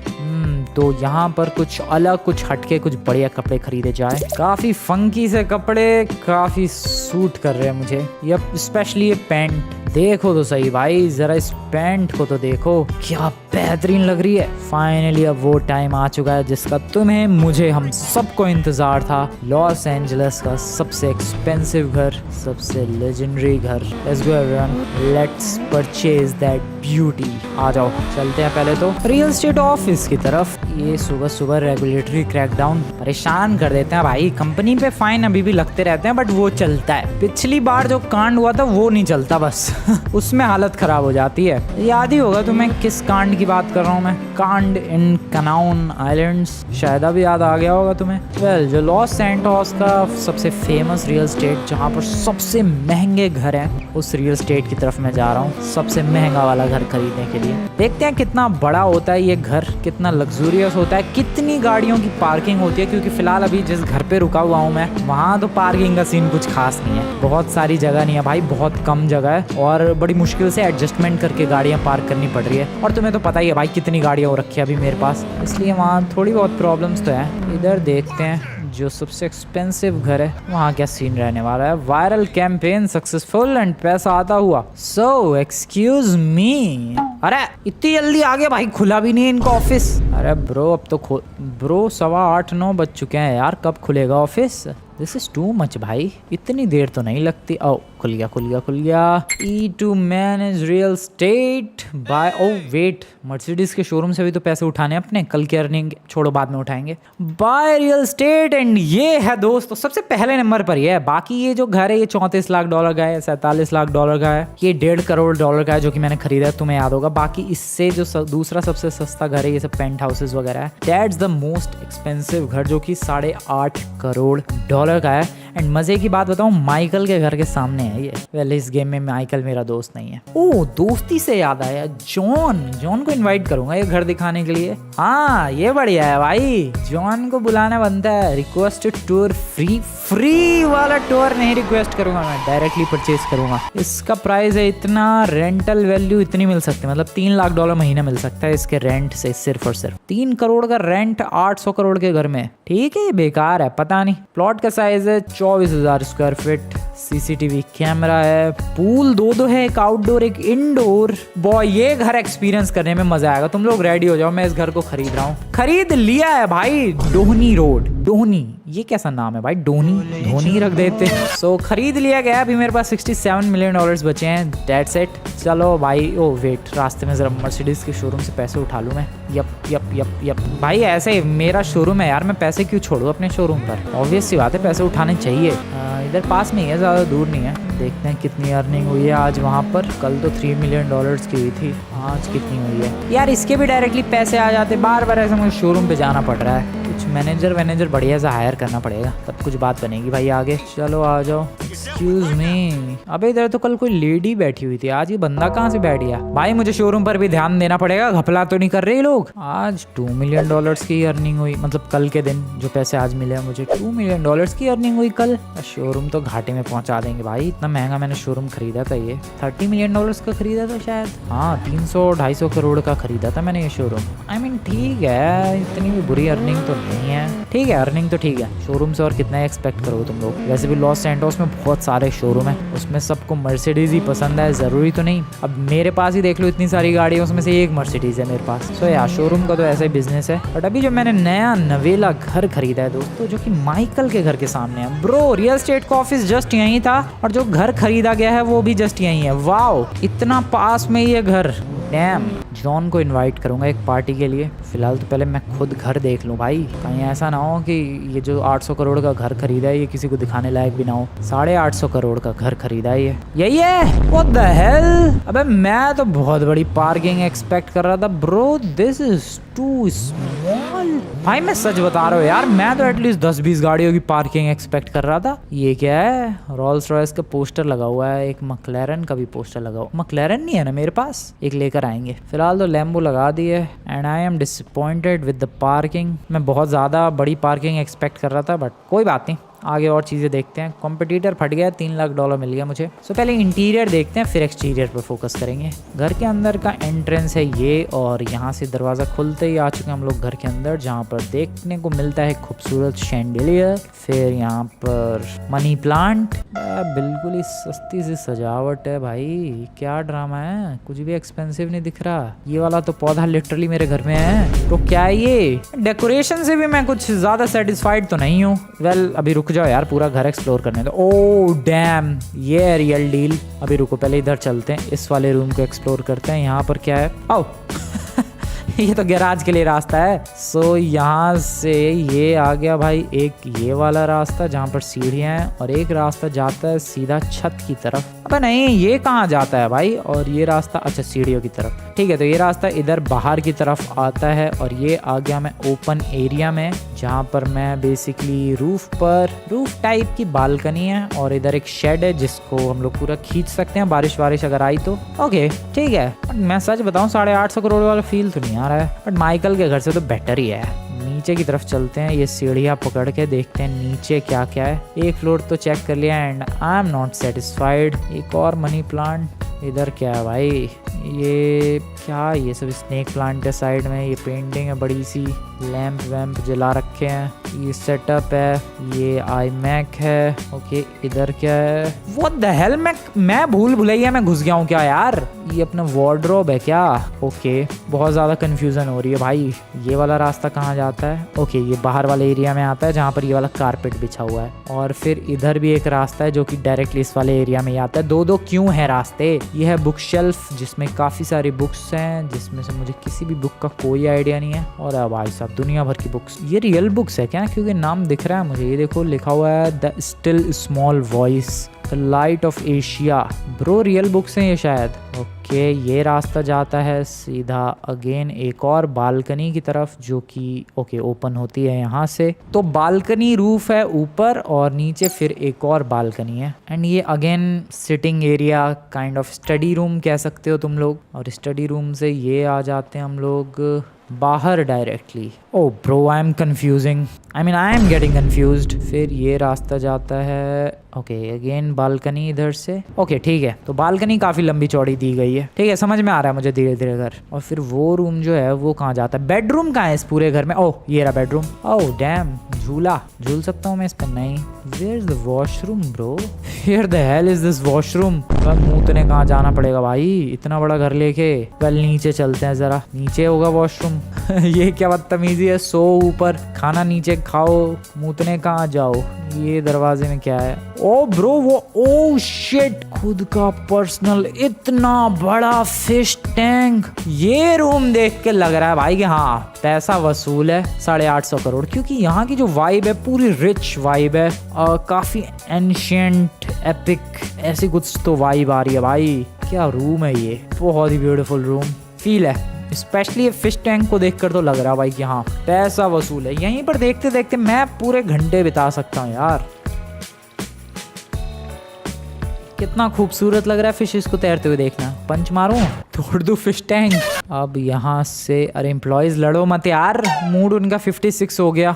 तो यहाँ पर कुछ अलग, कुछ हटके, कुछ बढ़िया कपड़े खरीदे जाए। काफ़ी फंकी से कपड़े, काफ़ी सूट कर रहे हैं मुझे, ये स्पेशली ये पैंट देखो तो सही भाई, जरा इस पैंट को तो देखो, क्या बेहतरीन लग रही है। फाइनली अब वो टाइम आ चुका है जिसका तुम्हें, मुझे, हम सबको इंतजार था। लॉस एंजलिस का सबसे एक्सपेंसिव घर, सबसे लेजेंडरी घर। Let's go everyone, let's purchase that beauty. आ जाओ, चलते हैं पहले तो रियल एस्टेट ऑफिस की तरफ। ये सुबह सुबह रेगुलेटरी क्रैकडाउन परेशान कर देते हैं भाई। कंपनी पे फाइन अभी भी लगते रहते हैं, बट वो चलता है। पिछली बार जो कांड हुआ था वो नहीं चलता बस उसमें हालत खराब हो जाती है। याद ही होगा तुम्हें किस कांड की बात कर रहा हूँ मैं, कांड इन कनाउन आइलैंड्स, शायद अभी याद आ गया होगा तुम्हें। वेल, जो लॉस सैंटोस का सबसे फेमस रियल एस्टेट, जहाँ पर सबसे महंगे घर हैं, उस रियल एस्टेट की तरफ मैं जा रहा हूँ सबसे महंगा वाला घर खरीदने के लिए। देखते हैं कितना बड़ा होता है ये घर, कितना लग्जूरियस होता है, कितनी गाड़ियों की पार्किंग होती है, क्योंकि फिलहाल अभी जिस घर पे रुका हुआ हूँ मैं, वहाँ तो पार्किंग का सीन कुछ खास नहीं है। बहुत सारी जगह नहीं है भाई, बहुत कम जगह है और बड़ी मुश्किल से एडजस्टमेंट करके गाड़ियाँ पार्क करनी पड़ रही है। और तुम्हें तो पता ही है भाई कितनी गाड़ियाँ हो रखी है अभी मेरे पास, इसलिए वहाँ थोड़ी बहुत प्रॉब्लम्स तो है। इधर देखते हैं जो सबसे एक्सपेंसिव घर है, वहाँ क्या सीन रहने वाला है। वायरल कैंपेन सक्सेसफुल एंड पैसा आता हुआ। सो एक्सक्यूज मी, अरे इतनी जल्दी आ गया भाई, खुला भी नहीं इनका ऑफिस। अरे ब्रो अब तो ब्रो 8:15-9 बज चुके हैं यार, कब खुलेगा office? This is too much भाई, इतनी देर तो नहीं लगती। ओ खुल गया खुल गया खुल गया। E2 manage real estate by, oh wait, Mercedes के शोरूम से भी तो पैसे उठाने अपने, कल की अर्निंग छोड़ो बाद में उठाएंगे। बाय रियल स्टेट, एंड ये है दोस्तों सबसे पहले नंबर पर ये है। बाकी ये जो घर है ये $34 लाख का है, $47 लाख का है, ये $1.5 करोड़ का है जो कि मैंने खरीदा है, तुम्हें याद होगा। बाकी इससे जो दूसरा सबसे सस्ता घर है, ये सब पेंट हाउसेस वगैरह है। दैट्स द मोस्ट एक्सपेंसिव घर जो कि $8.5 करोड़ का है। एंड मजे की बात बताऊं, माइकल के घर के सामने है ये। वेल, इस गेम में माइकल मेरा दोस्त नहीं है। ओह, दोस्ती से याद आया, जॉन को इनवाइट करूंगा ये घर दिखाने के लिए। हाँ ये बढ़िया है भाई, जॉन को बुलाना बनता है। रिक्वेस्ट टूर, फ्री वाला टूर नहीं रिक्वेस्ट करूंगा मैं, डायरेक्टली परचेज करूंगा। इसका प्राइस है इतना, रेंटल वैल्यू इतनी मिल सकती है, मतलब $3 लाख महीना मिल सकता है इसके रेंट से, सिर्फ और सिर्फ 3 करोड़ का रेंट 800 करोड़ के घर में। ठीक है, ये बेकार है, पता नहीं। प्लॉट का साइज है 24,000 स्क्वायर फीट, CCTV कैमरा है, पूल दो है, एक आउटडोर एक इंडोर। बॉय ये घर एक्सपीरियंस करने में मजा आएगा। तुम लोग रेडी हो जाओ, मैं इस घर को खरीद रहा हूँ। खरीद लिया है भाई, डोहनी रोड, डोहनी, ये कैसा नाम है भाई, धोनी रख देते। सो खरीद लिया गया। अभी मेरे पास $67 मिलियन बचे हैं, दैट्स इट। चलो भाई, ओ वेट, रास्ते में जरा मर्सिडीज के शोरूम से पैसे उठा लूँ मैं। यप भाई, ऐसे ही मेरा शोरूम है यार, मैं पैसे क्यों छोड़ूं अपने शोरूम पर, ऑब्वियस सी बात है पैसे उठाने चाहिए। इधर पास में ही है, ज़्यादा दूर नहीं है। देखते हैं कितनी अर्निंग हुई है आज वहाँ पर। कल तो $3 मिलियन की हुई थी, आज कितनी हुई है यार। इसके भी डायरेक्टली पैसे आ जाते, बार बार ऐसे मुझे शोरूम पे जाना पड़ रहा है। कुछ मैनेजर बढ़िया सा हायर करना पड़ेगा, तब कुछ बात बनेगी भाई आगे। चलो आ जाओ। एक्सक्यूज मी, अबे इधर तो कल कोई लेडी बैठी हुई थी, आज ये बंदा कहाँ से बैठ गया? भाई मुझे शोरूम पर भी ध्यान देना पड़ेगा, घपला तो नहीं कर रहे लोग। आज $2 मिलियन की अर्निंग हुई, मतलब कल के दिन जो पैसे आज मिले मुझे, $2 मिलियन की अर्निंग हुई कल। शोरूम तो घाटे में पहुंचा देंगे भाई, इतना महंगा मैंने शोरूम खरीदा था। ये $30 मिलियन का खरीदा था शायद, हाँ 300-250 करोड़ का खरीदा था मैंने ये शोरूम। आई मीन ठीक है, इतनी भी बुरी अर्निंग तो नहीं नहीं है। ठीक है, अर्निंग तो ठीक है, शोरूम से और कितना एक्सपेक्ट करोगे तुम लोग। वैसे भी लॉस सैंटोस में बहुत सारे शोरूम है, उसमें सबको मर्सिडीज ही पसंद है, जरूरी तो नहीं। अब मेरे पास ही देख लो, इतनी सारी गाड़ी है, उसमें से एक मर्सिडीज है मेरे पास। सो यार, शोरूम का तो ऐसा ही बिजनेस है। बट अभी जो मैंने नया नवेला घर खरीदा है दोस्तों, जो कि माइकल के घर के सामने है। ब्रो, रियल एस्टेट का ऑफिस जस्ट यहीं था और जो घर खरीदा गया है वो भी जस्ट यहीं है। वाओ, इतना पास में ये घर। डैम, जॉन को इनवाइट करूंगा एक पार्टी के लिए। फिलहाल तो पहले मैं खुद घर देख लूं भाई, कहीं ऐसा ना हो कि ये जो 800 करोड़ का घर खरीदा है ये किसी को दिखाने लायक भी ना हो। 850 करोड़ का घर खरीदा है ये, यही है। व्हाट द हेल, अबे मैं तो बहुत बड़ी पार्किंग एक्सपेक्ट कर रहा था। Bro, this is too small. भाई मैं सच बता रहा हूँ यार, मैं तो एटलीस्ट 10-20 गाड़ियों की पार्किंग एक्सपेक्ट कर रहा था। ये क्या है? रोल्स रॉयस का पोस्टर लगा हुआ है, एक मैक्लेरन का भी पोस्टर लगा हुआ। मैक्लेरन नहीं है ना मेरे पास, एक लेकर आएंगे। फिलहाल तो लैम्बो लगा दी है and I am disappointed with the parking. मैं बहुत ज़्यादा बड़ी पार्किंग एक्सपेक्ट कर रहा था, बट कोई बात नहीं, आगे और चीज़ें देखते हैं। कॉम्पिटिटर फट गया, $3 लाख मिल गया मुझे। सो पहले इंटीरियर देखते हैं, फिर एक्सटीरियर पर फोकस करेंगे। घर के अंदर का एंट्रेंस है ये, और यहाँ से दरवाज़ा खुलते ही आ चुके हैं हम लोग घर के अंदर, जहाँ पर देखने को मिलता है खूबसूरत शैंडिलियर। फिर यहाँ पर मनी प्लांट, बिल्कुल ही सस्ती सी सजावट है भाई, क्या ड्रामा है, कुछ भी एक्सपेंसिव नहीं दिख रहा। ये वाला तो पौधा लिटरली मेरे घर में है। तो क्या है ये? डेकोरेशन से भी मैं कुछ ज़्यादा सेटिस्फाइड तो नहीं हूँ। वेल, अभी रुक जाओ यार, पूरा घर एक्सप्लोर करने दो। ओह डैम, ये है रियल डील। अभी रुको, पहले इधर चलते हैं, इस वाले रूम को एक्सप्लोर करते हैं। यहाँ पर क्या है? आओ ये तो गैराज के लिए रास्ता है। सो यहाँ से ये आ गया भाई एक ये वाला रास्ता जहाँ पर सीढ़ियाँ हैं, और एक रास्ता जाता है सीधा छत की तरफ। अबे नहीं, ये कहाँ जाता है भाई? और ये रास्ता, अच्छा, सीढ़ियों की तरफ। ठीक है, तो ये रास्ता इधर बाहर की तरफ आता है, और ये आ गया मैं ओपन एरिया में, जहाँ पर मैं बेसिकली रूफ टाइप की बालकनी है, और इधर एक शेड है जिसको हम लोग पूरा खींच सकते हैं, बारिश अगर आई तो। ओके ठीक है, मैं सच बताऊँ 850 करोड़ वाला फील तो नहीं आ रहा है, बट माइकल के घर से तो बेटर ही है। नीचे की तरफ चलते हैं, ये सीढ़ियाँ पकड़ के देखते हैं नीचे क्या क्या है। एक फ्लोर तो चेक कर लिया and I am not satisfied. एक और मनी प्लांट। इधर क्या है भाई? ये क्या, ये सब स्नेक प्लांट है साइड में। ये पेंटिंग है बड़ी सी, लैंप वैम्प जला रखे हैं। ये सेटअप है, ये आई मैक है। ओके, इधर क्या है? व्हाट द हेल, मैं भूल भुलैया में घुस गया हूँ क्या यार? ये अपना वार्डरोब है क्या? ओके, बहुत ज़्यादा कंफ्यूजन हो रही है भाई। ये वाला रास्ता कहाँ जाता है? ओके, ये बाहर वाले एरिया में आता है जहाँ पर ये वाला कारपेट बिछा हुआ है, और फिर इधर भी एक रास्ता है जो कि डायरेक्टली इस वाले एरिया में ही आता है। दो क्यों है रास्ते? ये है बुक शेल्फ जिसमें काफ़ी सारी बुक्स हैं, जिसमें से मुझे किसी भी बुक का कोई आइडिया नहीं है। और भाई साहब, दुनिया भर की बुक्स। ये रियल बुक्स है क्या? क्योंकि नाम दिख रहा है मुझे। ये देखो, लिखा हुआ है the still small voice, the light of Asia. Bro, real books हैं ये शायद। ओके, ये रास्ता जाता है सीधा अगेन एक और बालकनी की तरफ, जो कि ओके ओपन होती है यहाँ से। तो बालकनी रूफ है ऊपर, और नीचे फिर एक और बालकनी है। एंड ये again sitting area, kind of study room कह सकते हो तुम लोग। और स्टडी रूम से ये आ जाते हैं हम लोग बाहर directly. Oh bro, I am confusing, I am getting confused. फिर ये रास्ता जाता है, ओके अगेन बालकनी इधर से। ओके ठीक है, तो बालकनी काफ़ी लंबी चौड़ी दी गई है। ठीक है, समझ में आ रहा है मुझे धीरे धीरे घर। और फिर वो रूम जो है वो कहाँ जाता है? बेडरूम कहाँ है इस पूरे घर में? ओह, ये रहा बेडरूम। ओह डैम, झूल सकता हूँ मैं इस पर? नहीं। Where is the washroom bro? Where the hell is this washroom? मूतने कहाँ जाना पड़ेगा भाई, इतना बड़ा घर लेके? कल नीचे चलते हैं जरा, नीचे होगा वॉशरूम। ये क्या बदतमीजी है? सो ऊपर, खाना नीचे खाओ, मूतने कहाँ जाओ? ये दरवाजे में क्या है? ओ ब्रो, वो ओ शिट, खुद का पर्सनल इतना बड़ा फिश टैंक। ये रूम देख के लग रहा है भाई कि हाँ, पैसा वसूल है 850 करोड़, क्योंकि यहाँ की जो वाइब है पूरी रिच वाइब है, काफी एंशिएंट एपिक ऐसी कुछ तो वाइब आ रही है भाई। क्या रूम है ये, बहुत ही ब्यूटीफुल रूम फील है। स्पेशली फिश टैंक को देखकर तो लग रहा है भाई कि हाँ, पैसा वसूल है। यहीं पर देखते देखते मैं पूरे घंटे बिता सकता हूँ यार। कितना खूबसूरत लग रहा है फिशेस को तैरते हुए देखना। पंच मारूं, तोड़ दूं फिश टैंक। अब यहाँ से अरे एम्प्लॉयज लड़ो मत यार, मूड उनका 56 हो गया।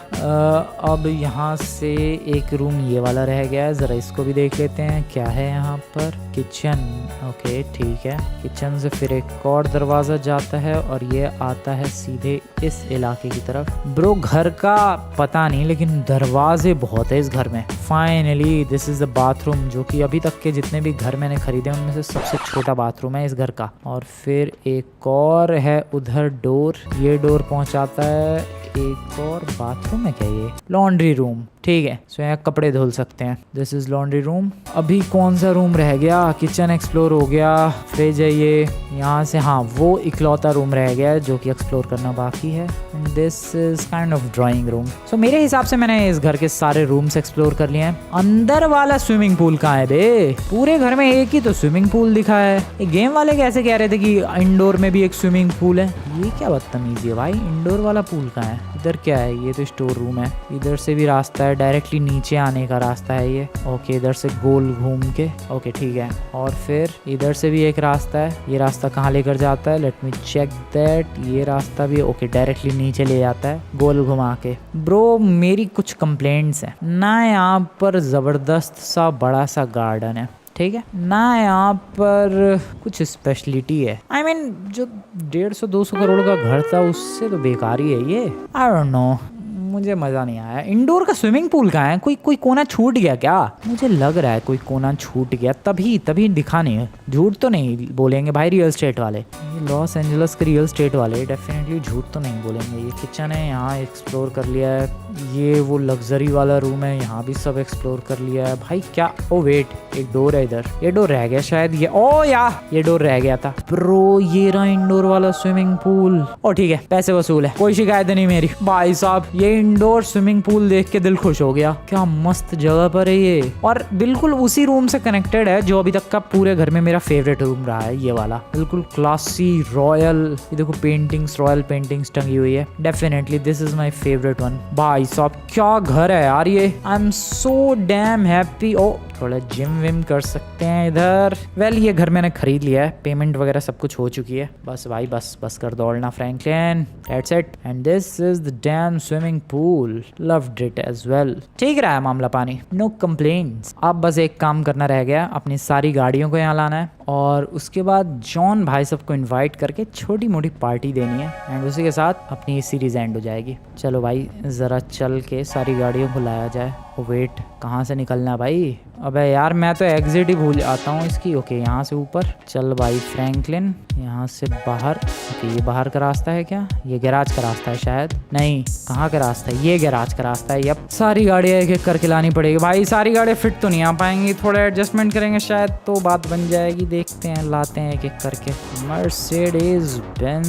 अब यहाँ से एक रूम ये वाला रह गया है, जरा इसको भी देख लेते हैं क्या है यहाँ पर। किचन, ओके ठीक है। किचन से फिर एक और दरवाजा जाता है और ये आता है सीधे इस इलाके की तरफ। ब्रो घर का पता नहीं लेकिन दरवाजे बहुत है इस घर में। Finally this is the bathroom, जो कि अभी तक के जितने भी घर मैंने खरीदे उनमें से सबसे छोटा बाथरूम है इस घर का। और फिर एक और है उधर डोर, ये डोर पहुंचाता है एक और बाथरूम है क्या, ये लॉन्ड्री रूम, ठीक है। सो यहाँ कपड़े धुल सकते हैं। This is laundry room. अभी कौन सा रूम रह गया, किचन एक्सप्लोर हो गया, फ्रिज है ये। यहाँ से हाँ वो इकलौता रूम रह गया है जो कि एक्सप्लोर करना बाकी है। This is kind of drawing room. So मेरे हिसाब से मैंने इस घर के सारे रूम्स एक्सप्लोर कर लिए हैं। अंदर वाला स्विमिंग पूल कहाँ है बे? पूरे घर में एक ही तो स्विमिंग पूल दिखा है। ये गेम वाले कैसे कह रहे थे कि इंडोर में भी एक स्विमिंग पूल है? ये क्या बदतमीजी है भाई, इंडोर वाला पूल कहाँ है? इधर क्या है? ये तो स्टोर रूम है। इधर से भी रास्ता है, डायरेक्टली नीचे आने का रास्ता है ये। ओके इधर से गोल घूम के, ओके ठीक है। और फिर इधर से भी एक रास्ता है, ये रास्ता कहाँ लेकर जाता है? Let me check that. ये रास्ता भी ओके डायरेक्टली नीचे ले जाता है गोल घुमा के। ब्रो मेरी कुछ कंप्लेंट्स हैं ना, यहाँ पर जबरदस्त सा बड़ा सा गार्डन है, ठीक है ना, यहाँ पर कुछ स्पेशलिटी है। I mean, जो 150-200 करोड़ का घर था उससे तो बेकार ही है ये। आई डोंट नो, मुझे मज़ा नहीं आया। इंडोर का स्विमिंग पूल कहाँ है? कोई कोना छूट गया क्या? मुझे लग रहा है कोई कोना छूट गया, तभी दिखा नहीं है। झूठ तो नहीं बोलेंगे भाई रियल स्टेट वाले, ये लॉस एंजलस के रियल स्टेट वाले डेफिनेटली झूठ तो नहीं बोलेंगे। ये किचन है, यहाँ एक्सप्लोर कर लिया है। ये वो लग्जरी वाला रूम है, यहाँ भी सब एक्सप्लोर कर लिया है भाई। क्या ओ वेट, एक डोर है इधर, ये डोर रह गया शायद। ये ओ या ये डोर रह गया था ब्रो। ये रहा इंडोर वाला स्विमिंग पूल। ओ ठीक है, पैसे वसूल है, कोई शिकायत नहीं मेरी। भाई साहब ये इंडोर स्विमिंग पूल देख के दिल खुश हो गया। क्या मस्त जगह पर है ये, और बिल्कुल उसी रूम से कनेक्टेड है जो अभी तक का पूरे घर में मेरा फेवरेट रूम रहा है। ये वाला बिल्कुल क्लासी रॉयल, ये देखो पेंटिंग्स, रॉयल पेंटिंग्स टंगी हुई है। Definitely this is my favourite one. भाई साहब क्या घर है यार ये। I am so damn happy. Oh थोड़ा जिम विम कर सकते हैं इधर। वेल ये घर मैंने खरीद लिया है, पेमेंट वगैरह सब कुछ हो चुकी है। बस भाई बस कर दौड़ना Franklin, that's it. And this is the damn swimming pool, loved it as well. ठीक रहा है मामला पानी, नो कंप्लेंट्स। अब बस एक काम करना रह गया, अपनी सारी गाड़ियों को यहाँ लाना है और उसके बाद जॉन भाई सबको इनवाइट करके छोटी मोटी पार्टी देनी है। एंड उसी के साथ अपनी ये सीरीज एंड हो जाएगी। चलो भाई ज़रा चल के सारी गाड़ियों को लाया जाए। ओ वेट, कहाँ से निकलना भाई? अबे यार मैं तो एग्जिट ही भूल आता हूँ इसकी। ओके यहाँ से ऊपर चल भाई फ्रैंकलिन, यहाँ से बाहर। ओके ये बाहर का रास्ता है क्या? ये गैराज का रास्ता है शायद। नहीं, कहाँ का रास्ता है? ये गैराज का रास्ता है। यप, सारी गाड़ियाँ एक एक करके लानी पड़ेगी भाई। सारी गाड़ियाँ फिट तो नहीं आ पाएंगी, थोड़ा एडजस्टमेंट करेंगे शायद तो बात बन जाएगी। देखते हैं, लाते हैं एक एक करके। Mercedes Benz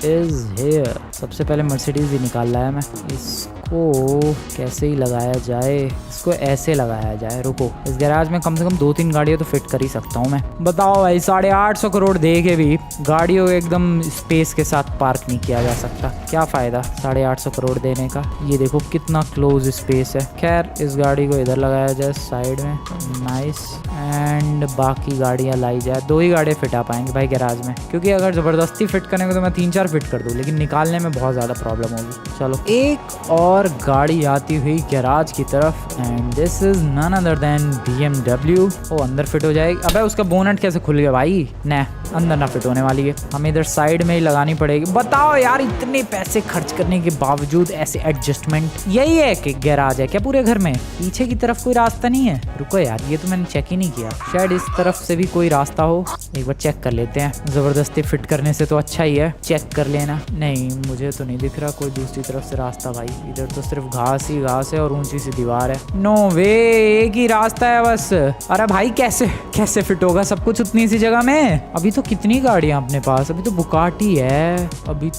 is here. सबसे पहले मर्सिडीज ही निकाल लाया मैं। इसको कैसे ही लगाया जाए? इसको ऐसे लगाया जाए। रुको, इस गैराज में कम से कम 2-3 गाड़ियाँ तो फिट कर ही सकता हूँ मैं। बताओ भाई 850 करोड़ दे के भी गाड़ियों को एकदम स्पेस के साथ पार्क नहीं किया जा सकता। क्या फ़ायदा 850 करोड़ देने का? ये देखो कितना क्लोज स्पेस है। खैर इस गाड़ी को इधर लगाया जाए साइड में, नाइस। एंड बाकी गाड़ियाँ लाई जाए। 2 ही गाड़ियाँ फिट आ पाएंगे भाई गैराज में, क्योंकि अगर ज़बरदस्ती फिट करने को तो मैं 3-4 फिट कर दूँ, लेकिन निकालने में बहुत ज़्यादा प्रॉब्लम होगी। चलो एक और गाड़ी आती हुई गैराज की तरफ, and this is none other than BMW। वो अंदर फिट हो जाएगी। अबे उसका बोनट कैसे खुल गया भाई? न अंदर ना फिट होने वाली है, हमें इधर साइड में ही लगानी पड़ेगी। बताओ यार इतने पैसे खर्च करने के बावजूद ऐसे एडजस्टमेंट। यही है कि गैराज है क्या पूरे घर में? पीछे की तरफ कोई रास्ता नहीं है? रुको यार ये तो मैंने चेक ही नहीं किया, शायद इस तरफ से भी कोई रास्ता हो। एक बार चेक कर लेते हैं, जबरदस्ती फिट करने से तो अच्छा ही है चेक कर लेना। नहीं मुझे तो नहीं दिख रहा कोई दूसरी तरफ से रास्ता भाई। इधर तो सिर्फ घास ही घास है और ऊंची सी दीवार है। नो वे, एक ही रास्ता है बस। अरे भाई कैसे फिट होगा सब कुछ उतनी सी जगह में? अभी तो कितनी गाड़ियां अपने पास? अभी तो बुकाटी है, अभी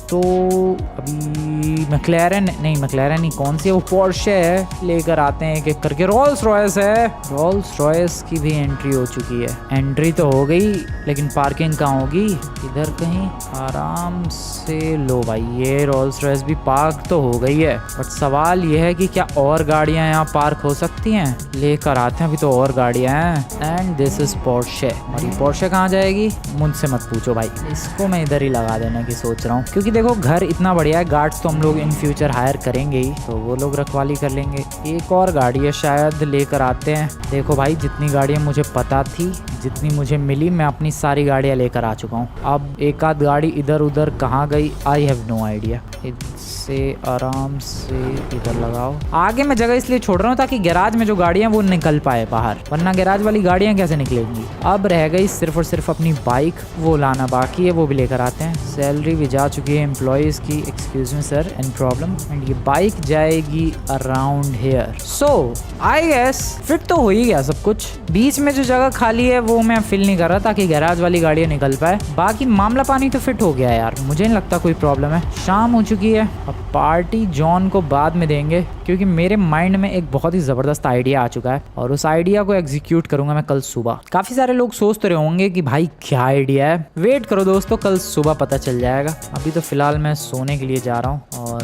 मैक्लेरन नहीं, कौन सी है वो? पोर्शे है। लेकर आते हैं एक एक करके। रोल्स रॉयस है, रोल्स रॉयस की भी एंट्री हो चुकी है। एंट्री तो हो गई लेकिन पार्किंग कहाँ होगी? इधर कहीं आराम से। लो भाई ये रोल्स रॉयस भी पार्क तो हो गई है, बट सवाल ये है कि क्या और गाड़ियां यहाँ पार्क हो सकती हैं? लेकर आते हैं, अभी तो और गाड़ियां हैं। And this is Porsche. और ये पोर्शे कहाँ जाएगी? मुझसे मत पूछो भाई। इसको मैं इधर ही लगा देने की सोच रहा हूँ, क्योंकि देखो घर इतना बढ़िया है, गार्ड्स तो हम लोग इन फ्यूचर हायर करेंगे ही, तो वो लोग रखवाली कर लेंगे। एक और गाड़ी है शायद, लेकर आते हैं। देखो भाई जितनी गाड़ियाँ मुझे पता थी, जितनी मुझे मिली, मैं अपनी सारी गाड़ियाँ लेकर आ चुका हूँ। अब एक आध गाड़ी इधर उधर कहाँ गई, आई हैव नो आइडिया। इससे आराम से इधर लगाओ। आगे मैं जगह इसलिए छोड़ रहा हूँ ताकि गैराज में जो गाड़ियाँ वो निकल पाए बाहर, वरना गैराज वाली गाड़ियाँ कैसे निकलेंगी। अब रह गई सिर्फ और सिर्फ अपनी बाइक, वो लाना बाकी है, वो भी लेकर आते हैं। सैलरी भी जा चुकी है एम्प्लॉयज़ की, excuse me sir, and problem, and ये बाइक जाएगी around here. So I guess fit तो हो ही गया सब कुछ। बीच में जो जगह खाली है वो मैं फिल नहीं कर रहा ताकि गैराज वाली गाड़ियाँ निकल पाए। बाकी मामला पानी तो फिट हो गया यार, मुझे नहीं लगता कोई प्रॉब्लम है। शाम हो चुकी है, अब पार्टी जॉन को बाद में देंगे, क्योंकि मेरे माइंड में एक बहुत ही ज़बरदस्त आइडिया आ चुका है और उस आइडिया को एग्जीक्यूट करूंगा मैं कल सुबह। काफ़ी सारे लोग सोचते रहे होंगे कि भाई क्या आइडिया है। वेट करो दोस्तों, कल सुबह पता चल जाएगा। अभी तो फिलहाल मैं सोने के लिए जा रहा हूँ। और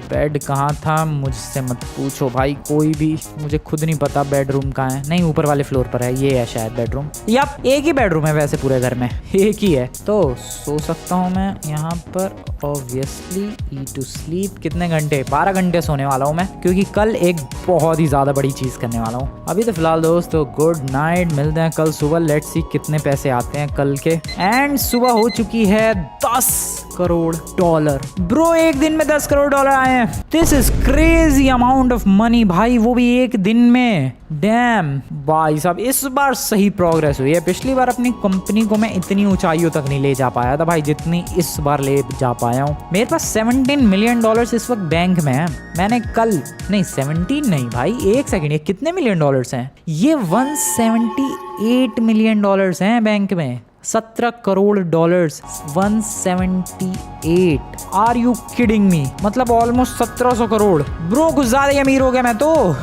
बेड कहाँ था मुझसे मत पूछो भाई, कोई भी, मुझे खुद नहीं पता बेडरूम कहाँ है। नहीं, ऊपर वाले फ्लोर पर है, ये है शायद बेडरूम। या एक ही बेडरूम है वैसे पूरे घर में, एक ही है, तो सो सकता हूँ मैं यहाँ पर ऑब्वियसली। ईट टू स्लीप कितने घंटे, 12 घंटे सोने वाला हूँ मैं, क्योंकि कल एक बहुत ही ज़्यादा बड़ी चीज़ करने वाला हूँ। अभी तो फिलहाल दोस्तों गुड नाइट, मिलते हैं कल सुबह। लेट्स सी कितने पैसे आते हैं कल के। एंड सुबह हो चुकी है 10 करोड़ डॉलर। ब्रो एक दिन में 10 करोड़ डॉलर आए हैं, this is crazy amount of money भाई, वो भी एक दिन में। डैम भाई साहब, इस बार सही प्रोग्रेस हुई है। पिछली बार अपनी कंपनी को मैं इतनी ऊंचाइयों तक नहीं ले जा पाया था भाई जितनी इस बार ले जा पाया हूँ। मेरे पास $17 मिलियन इस वक्त बैंक में है। मैंने कल, नहीं 17 नहीं भाई, एक सेकंड, ये कितने मिलियन डॉलर्स हैं? ये $178 मिलियन हैं बैंक में। 17 crore dollars, 178। Are you kidding me? मतलब ऑलमोस्ट 1700 करोड़। ब्रो कुछ ज्यादा ही अमीर हो गया मैं तो।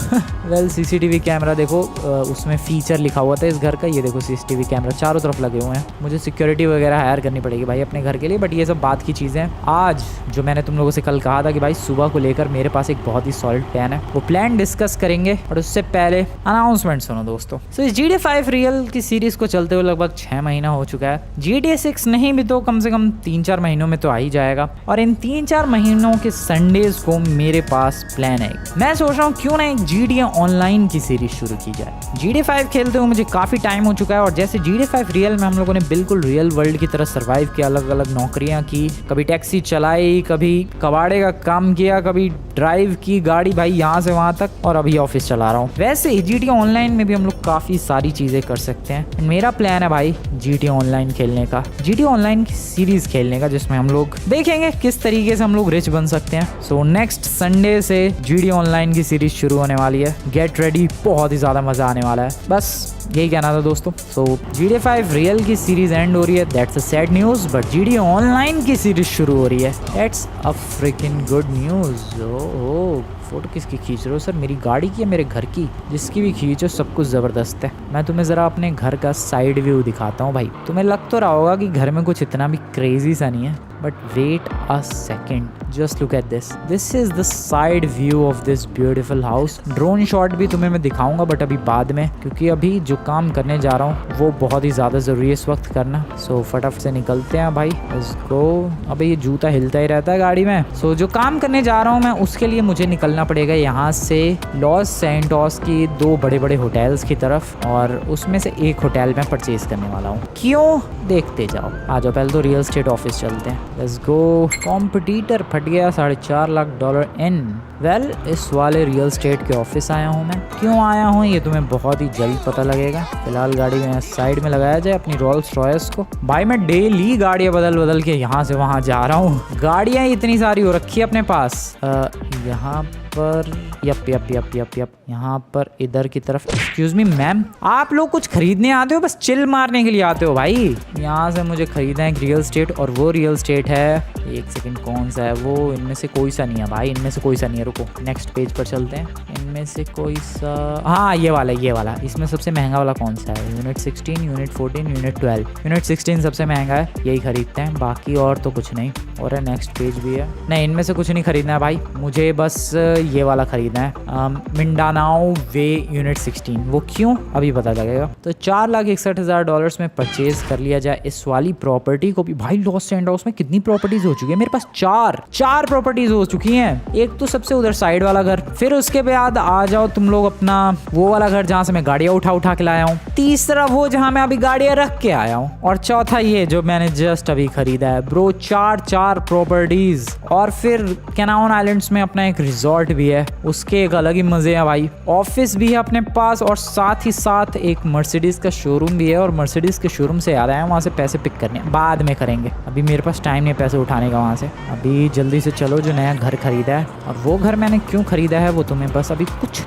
वेल सीसीटीवी कैमरा देखो, उसमें फीचर लिखा हुआ था इस घर का। ये देखो सीसीटीवी कैमरा चारों तरफ लगे हुए हैं। मुझे सिक्योरिटी वगैरह हायर करनी पड़ेगी भाई अपने घर के लिए, बट ये सब बात की चीज़ें हैं। आज जो मैंने तुम लोगों से कल कहा था कि भाई सुबह को लेकर मेरे पास एक बहुत ही सॉलिड प्लान है, वो प्लान डिस्कस करेंगे। और उससे पहले अनाउंसमेंट सुनो दोस्तों। सो इस GTA 5 रियल की सीरीज को चलते हुए लगभग 6 महीना हो चुका है। GTA 6 नहीं भी तो कम से कम 3-4 महीनों में तो आ ही जाएगा। और इन 3-4 महीनों के संडेज को मेरे पास प्लान है। मैं सोच रहा हूँ क्यों ना एक GTA ऑनलाइन की सीरीज शुरू की जाए। GTA 5 खेलते हुए मुझे काफी टाइम हो चुका है, और जैसे GTA 5 रियल में हम लोगों ने बिल्कुल रियल वर्ल्ड की तरह सर्वाइव किया, अलग अलग नौकरियां की, कभी टैक्सी चलाई, कभी कबाड़े का काम किया, कभी ड्राइव की गाड़ी भाई यहाँ से वहां तक, और अभी ऑफिस चला रहा हूँ। वैसे ही GTA ऑनलाइन में भी हम लोग काफी सारी चीजें कर सकते हैं। मेरा प्लान है भाई GTA ऑनलाइन खेलने का, GTA ऑनलाइन की सीरीज खेलने का, जिसमें हम लोग देखेंगे किस तरीके से हम लोग रिच बन सकते हैं। सो नेक्स्ट संडे से GTA ऑनलाइन की सीरीज शुरू होने वाली है। गेट रेडी, बहुत ही ज्यादा मजा आने वाला है। बस यही कहना था दोस्तों। सो GTA 5 रियल की सीरीज एंड हो रही है, that's a sad news, but GTA online की सीरीज शुरू हो रही है, that's a fricking good news. Oh, photo किसकी खींच रहे हो सर? मेरी गाड़ी की या मेरे घर की? जिसकी भी खींचो सब कुछ ज़बरदस्त है। मैं तुम्हें ज़रा अपने घर का साइड व्यू दिखाता हूँ भाई। तुम्हें लग तो रहा होगा कि घर में कुछ इतना भी क्रेजी सा नहीं है, but wait a second, just look at this. This is the side view of this beautiful house. Drone shot भी तुम्हें मैं दिखाऊंगा, बट अभी बाद में, क्योंकि अभी जो काम करने जा रहा हूँ वो बहुत ही ज़्यादा ज़रूरी है इस वक्त करना। सो फटाफट से निकलते हैं भाई, लेट्स गो। अबे ये जूता हिलता ही रहता है गाड़ी में। सो जो काम करने जा रहा हूँ मैं, उसके लिए मुझे निकलना पड़ेगा यहाँ से लॉस सैंटोस की 2 बड़े बड़े होटल्स की तरफ, और उसमें से एक होटल में परचेज करने वाला हूँ। क्यों, देखते जाओ। आ जाओ, पहले तो रियल स्टेट ऑफिस चलते हैं। Let's go. कॉम्पिटिटर फट गया, $4.5 लाख इन। वेल इस वाले रियल स्टेट के ऑफिस आया हूँ मैं। क्यों आया हूँ ये तुम्हें बहुत ही जल्द पता लगेगा। फिलहाल गाड़ी में साइड में लगाया जाए अपनी रोल्स रॉयस को। भाई मैं डेली गाड़ियाँ बदल बदल के यहाँ से वहाँ जा रहा हूँ। गाड़ियाँ इतनी सारी हो रखी है अपने पास। यहाँ पर yup yup yup yup yup यहाँ पर इधर की तरफ। एक्सक्यूज मी मैम, आप लोग कुछ खरीदने आते हो बस चिल मारने के लिए आते हो भाई? यहाँ से मुझे खरीदना है एक रियल स्टेट, और वो रियल स्टेट है, एक सेकंड कौन सा है वो? इनमें से कोई सा नहीं है भाई, इनमें से कोई सा नहीं है। रुको नेक्स्ट पेज पर चलते हैं। इनमें से कोई सा, हाँ ये वाला ये वाला। इसमें सबसे महंगा वाला कौन सा है? Unit 16, unit 14, unit 12। यूनिट 16 सबसे महंगा है, यही खरीदते हैं, बाकी और तो कुछ नहीं। और नेक्स्ट पेज भी है। नहीं, इनमें से कुछ नहीं खरीदना है भाई, मुझे बस ये वाला खरीदना है, मिंडानाओ वे यूनिट 16। वो क्यों, अभी पता लगेगा। तो $4,61,000 में परचेज कर लिया जाए इस वाली प्रॉपर्टी को भी। भाई लॉस सैंडोस में कितनी प्रॉपर्टीज हो चुकी है मेरे पास? चार प्रॉपर्टीज हो चुकी हैं। एक तो सबसे उधर साइड वाला घर, फिर उसके बाद आ जाओ तुम लोग अपना वो वाला घर जहाँ से मैं गाड़ियाँ उठा के लाया हूँ, तीसरा वो जहाँ मैं अभी गाड़ियाँ रख के आया हूँ, और चौथा ये जो मैंने जस्ट अभी खरीदा है। ब्रो चार प्रॉपर्टीज। और फिर कैनान आइलैंड्स में अपना एक रिजॉर्ट भी है, उसके एक अलग ही मजे हैं भाई। ऑफिस भी है अपने पास, और साथ ही साथ एक मर्सिडीज का शोरूम भी है। और मर्सिडीज के शोरूम से याद आया, वहाँ से पैसे पिक करने बाद में करेंगे, अभी मेरे पास टाइम नहीं पैसे उठाने का वहाँ से। अभी जल्दी से चलो जो नया घर खरीदा है, और वो घर मैंने क्यों खरीदा है वो तुम्हें बस अभी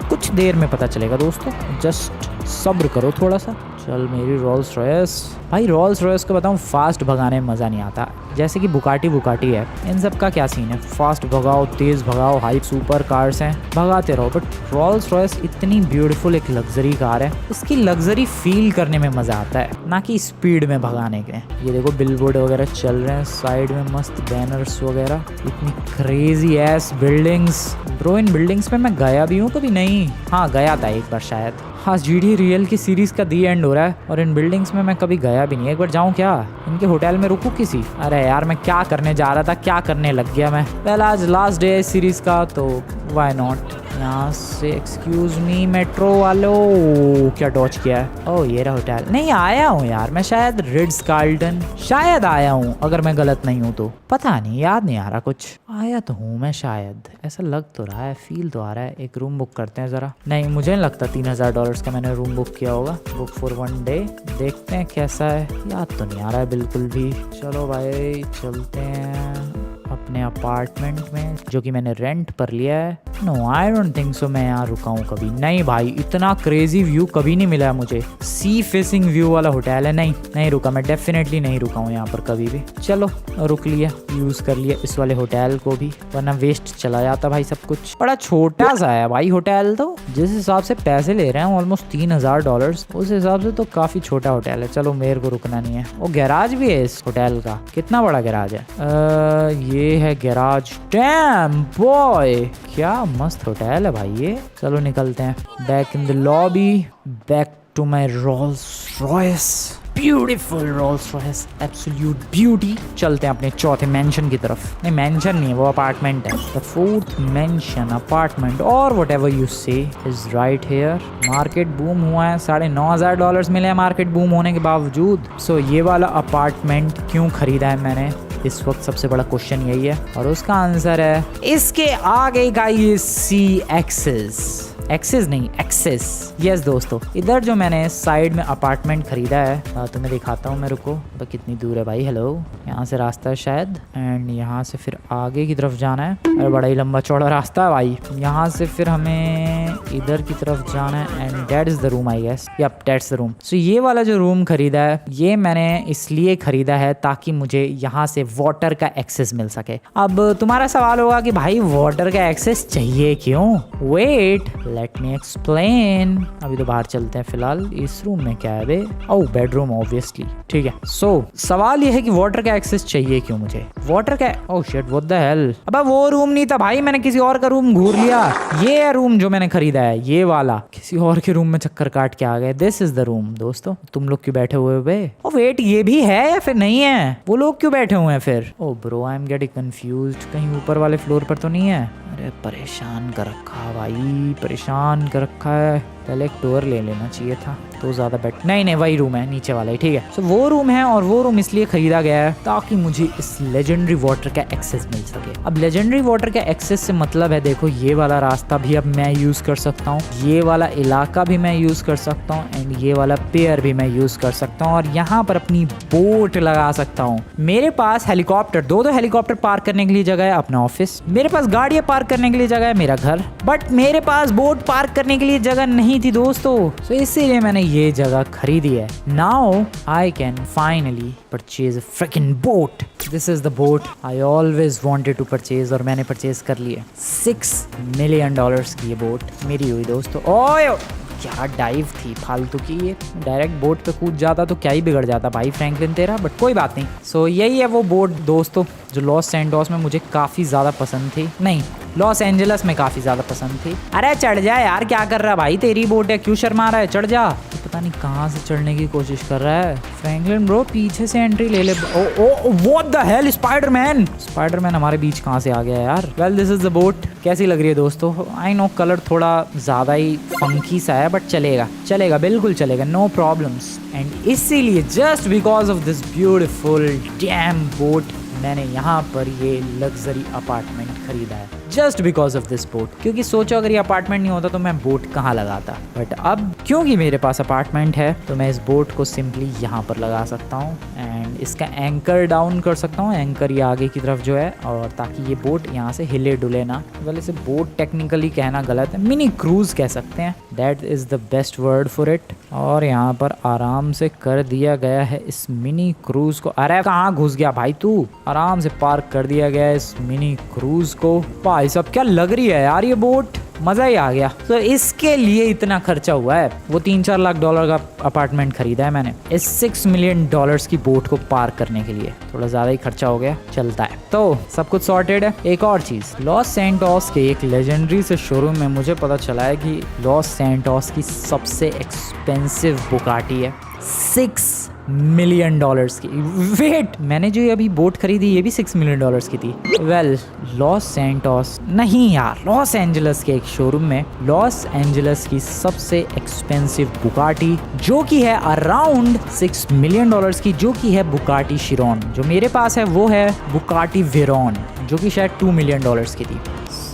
कुछ देर में पता चलेगा दोस्तों। जस्ट सब्र करो थोड़ा सा। चल मेरी रोल्स रॉयस। भाई रोल्स रॉयस को बताऊँ, फास्ट भगाने में मज़ा नहीं आता। जैसे कि बुकाटी है, इन सब का क्या सीन है, फास्ट भगाओ, तेज़ भगाओ, हाई सुपर कार्स हैं, भगाते रहो। बट रोल्स रॉयस इतनी ब्यूटीफुल एक लग्जरी कार है, उसकी लग्जरी फील करने में मज़ा आता है, ना कि स्पीड में भगाने के। ये देखो बिलबोर्ड वगैरह चल रहे हैं साइड में, मस्त बैनर्स वगैरह, इतनी crazy S buildings. Bro in buildings में मैं गया भी हूँ कभी? नहीं, हाँ गया था एक बार शायद। हाँ, जीडी रियल की सीरीज का दी एंड हो रहा है, और इन बिल्डिंग्स में मैं कभी गया भी नहीं। एक बार जाऊँ क्या? इनके होटल में रुकूँ किसी? अरे यार मैं क्या करने जा रहा था, क्या करने लग गया मैं। पहले आज लास्ट डे है सीरीज का, तो व्हाई नॉट। यहाँ से एक्सक्यूज मी मेट्रो वालों, क्या डॉच किया है? ओह ये रहा होटल। नहीं आया हूँ यार मैं, शायद रिट्ज कार्ल्टन शायद आया हूँ, अगर मैं गलत नहीं हूँ तो। पता नहीं, याद नहीं आ रहा कुछ। आया तो हूँ मैं शायद, ऐसा लग तो रहा है, फील तो आ रहा है। एक रूम बुक करते हैं ज़रा। नहीं मुझे नहीं लगता $3,000 का मैंने रूम बुक किया होगा। बुक फॉर 1 डे, देखते हैं कैसा है। याद तो नहीं आ रहा है बिल्कुल भी। चलो भाई चलते हैं अपने अपार्टमेंट में, जो कि मैंने रेंट पर लिया है। No I don't think so मैं यहाँ रुका हूँ कभी। नहीं भाई, इतना क्रेजी व्यू कभी नहीं मिला है मुझे। सी फेसिंग व्यू वाला होटल है, नहीं रुका मैं, डेफिनेटली नहीं रुका हूँ यहाँ पर कभी भी। चलो रुक लिया, यूज़ कर लिया इस वाले होटल को भी, वरना वेस्ट चला जाता भाई सब कुछ। बड़ा छोटा सा है भाई होटल, तो जिस हिसाब से पैसे ले रहे हैं ऑलमोस्ट $3,000, उस हिसाब से तो काफ़ी छोटा होटल है। चलो मेरे को रुकना नहीं है। वो गैराज भी है इस होटल का, कितना बड़ा गैराज है? ये है गैराज। डैम बॉय, क्या मस्त होटल है भाई ये। चलो निकलते हैं back in the lobby, back to my Rolls Royce, beautiful Rolls Royce, absolute beauty. चलते हैं अपने चौथे मेंशन की तरफ। नहीं मेंशन नहीं है, वो अपार्टमेंट है। द 4th मेंशन अपार्टमेंट, और whatever you say is right here. Market boom हुआ है, $9,500 मिले हैं मार्केट बूम होने के बावजूद। सो ये वाला अपार्टमेंट क्यों खरीदा है मैंने, इस वक्त सबसे बड़ा क्वेश्चन यही है, और उसका आंसर है इसके आगे का ये एक्सेस नहीं, एक्सेस। यस दोस्तों, इधर जो मैंने साइड में अपार्टमेंट खरीदा है, तुम्हें दिखाता हूँ मैं, रुको। तो कितनी दूर है भाई? हेलो, यहाँ से रास्ता है शायद, एंड यहाँ से फिर आगे की तरफ जाना है। अरे बड़ा ही लंबा चौड़ा रास्ता है भाई। यहाँ से फिर हमें इधर की तरफ जाना है, and that is the room I guess. Yup that's the room. So ये वाला जो रूम खरीदा है, ये मैंने इसलिए खरीदा है ताकि मुझे यहाँ से वाटर का एक्सेस मिल सके। अब तुम्हारा सवाल होगा कि भाई वाटर का एक्सेस चाहिए क्यों? Wait let me explain. अभी तो बाहर चलते हैं फिलहाल। इस रूम में क्या है बे? ओह बेडरूम ऑब्वियसली, ठीक है। सो सवाल ये है कि वाटर का एक्सेस चाहिए क्यों मुझे? वाटर का, oh shit what the hello. अबे वो रूम नहीं था भाई, मैंने किसी और का रूम घूर लिया। ये है रूम जो मैंने खरीदा है, ये वाला। किसी और के रूम में चक्कर काट के आ गए। दिस इज द रूम दोस्तों। तुम लोग क्यों बैठे हुए बे? ओ वेट, ये भी है या फिर नहीं है? वो लोग क्यों बैठे हुए हैं फिर? Oh bro I am getting confused, कहीं ऊपर वाले फ्लोर पर तो नहीं है? अरे परेशान कर रखा भाई, परेशान कर रखा है। पहले एक टूर ले लेना चाहिए था तो ज़्यादा बेटर। नहीं वही रूम है नीचे वाला ही, ठीक है। सो वो रूम है, और वो रूम इसलिए खरीदा गया है ताकि मुझे इस लेजेंडरी वाटर का एक्सेस मिल सके। अब लेजेंडरी वाटर का एक्सेस से मतलब है, देखो ये वाला रास्ता भी अब मैं यूज़ कर सकता हूँ, ये वाला इलाका भी मैं यूज़ कर सकता हूँ, एंड ये वाला पेयर भी मैं यूज़ कर सकता हूँ, और यहाँ पर अपनी बोट लगा सकता हूँ। मेरे पास हेलीकॉप्टर, दो हेलीकॉप्टर पार्क करने के लिए जगह है अपना ऑफिस, मेरे पास गाड़ियाँ पार्क करने के लिए जगह है मेरा घर, बट मेरे पास बोट पार्क करने के लिए जगह नहीं थी दोस्तों। सो इसीलिए मैंने ये जगह खरीदी है। Now I can finally purchase a freaking boat. This is the boat I always wanted to purchase, और मैंने परचेज कर लिया। $6 मिलियन की ये बोट मेरी हुई दोस्तों। ओए क्या डाइव थी फालतू की, ये डायरेक्ट बोट पे कूद जाता तो क्या ही बिगड़ जाता भाई फ्रैंकलिन तेरा, बट कोई बात नहीं। सो यही है वो बोट दोस्तों जो लॉस सैंटोस में मुझे काफ़ी ज़्यादा पसंद थी, नहीं लॉस एंजलस में काफ़ी ज़्यादा पसंद थी। अरे चढ़ जा यार, क्या कर रहा है भाई, तेरी बोट है, क्यों शर्मा रहा है, चढ़ जा। तो पता नहीं कहाँ से चढ़ने की कोशिश कर रहा है फ्रैंकलिन ब्रो, पीछे से एंट्री ले ले। Oh oh what the hell, spiderman, spiderman हमारे बीच कहाँ से आ गया यार। Well this is the boat. कैसी लग रही है दोस्तों? आई नो कलर थोड़ा ज़्यादा ही फंकी सा है, बट चलेगा चलेगा, बिल्कुल चलेगा, नो प्रॉब्लम्स। एंड इसीलिए just because of this beautiful dam boat मैंने यहाँ पर ये लग्जरी अपार्टमेंट खरीदा है, just because of this boat. क्योंकि सोचो अगर ये अपार्टमेंट नहीं होता तो मैं बोट कहाँ लगाता, बट अब क्योंकि मेरे पास अपार्टमेंट है तो मैं इस बोट को सिंपली यहाँ पर लगा सकता हूँ एंड इसका एंकर डाउन कर सकता हूँ, एंकर ये आगे की तरफ जो है, और ताकि ये बोट यहाँ से हिले डुले ना। वेल इसे बोट टेक्निकली कहना गलत है, मिनी क्रूज कह सकते हैं, that is the best word for it. और यहाँ पर आराम से कर दिया गया है इस मिनी क्रूज को। अरे कहाँ घुस गया भाई तू, आराम से पार्क कर दिया गया है इस मिनी क्रूज को। भाई साहब क्या लग रही है यार ये बोट, मज़ा ही आ गया। तो इसके लिए इतना खर्चा हुआ है, वो 3-4 लाख डॉलर का अपार्टमेंट खरीदा है मैंने इस $6 मिलियन की बोट को पार्क करने के लिए। थोड़ा ज़्यादा ही खर्चा हो गया, चलता है। तो सब कुछ सॉर्टेड है। एक और चीज़, लॉस सैंटोस के एक लेजेंडरी से शोरूम में मुझे पता चला है कि लॉस सैंटोस की सबसे एक्सपेंसिव बुगाटी है $6 मिलियन की। वेट, मैंने जो अभी बोट खरीदी ये भी $6 मिलियन की थी। वेल लॉस सैंटोस नहीं यार, लॉस एंजलस के एक शोरूम में लॉस एंजलस की सबसे एक्सपेंसिव बुगाटी जो कि है अराउंड $6 मिलियन की, जो कि है बुगाटी शिरॉन। जो मेरे पास है वो है बुगाटी वेरॉन जो कि शायद $2 मिलियन की थी।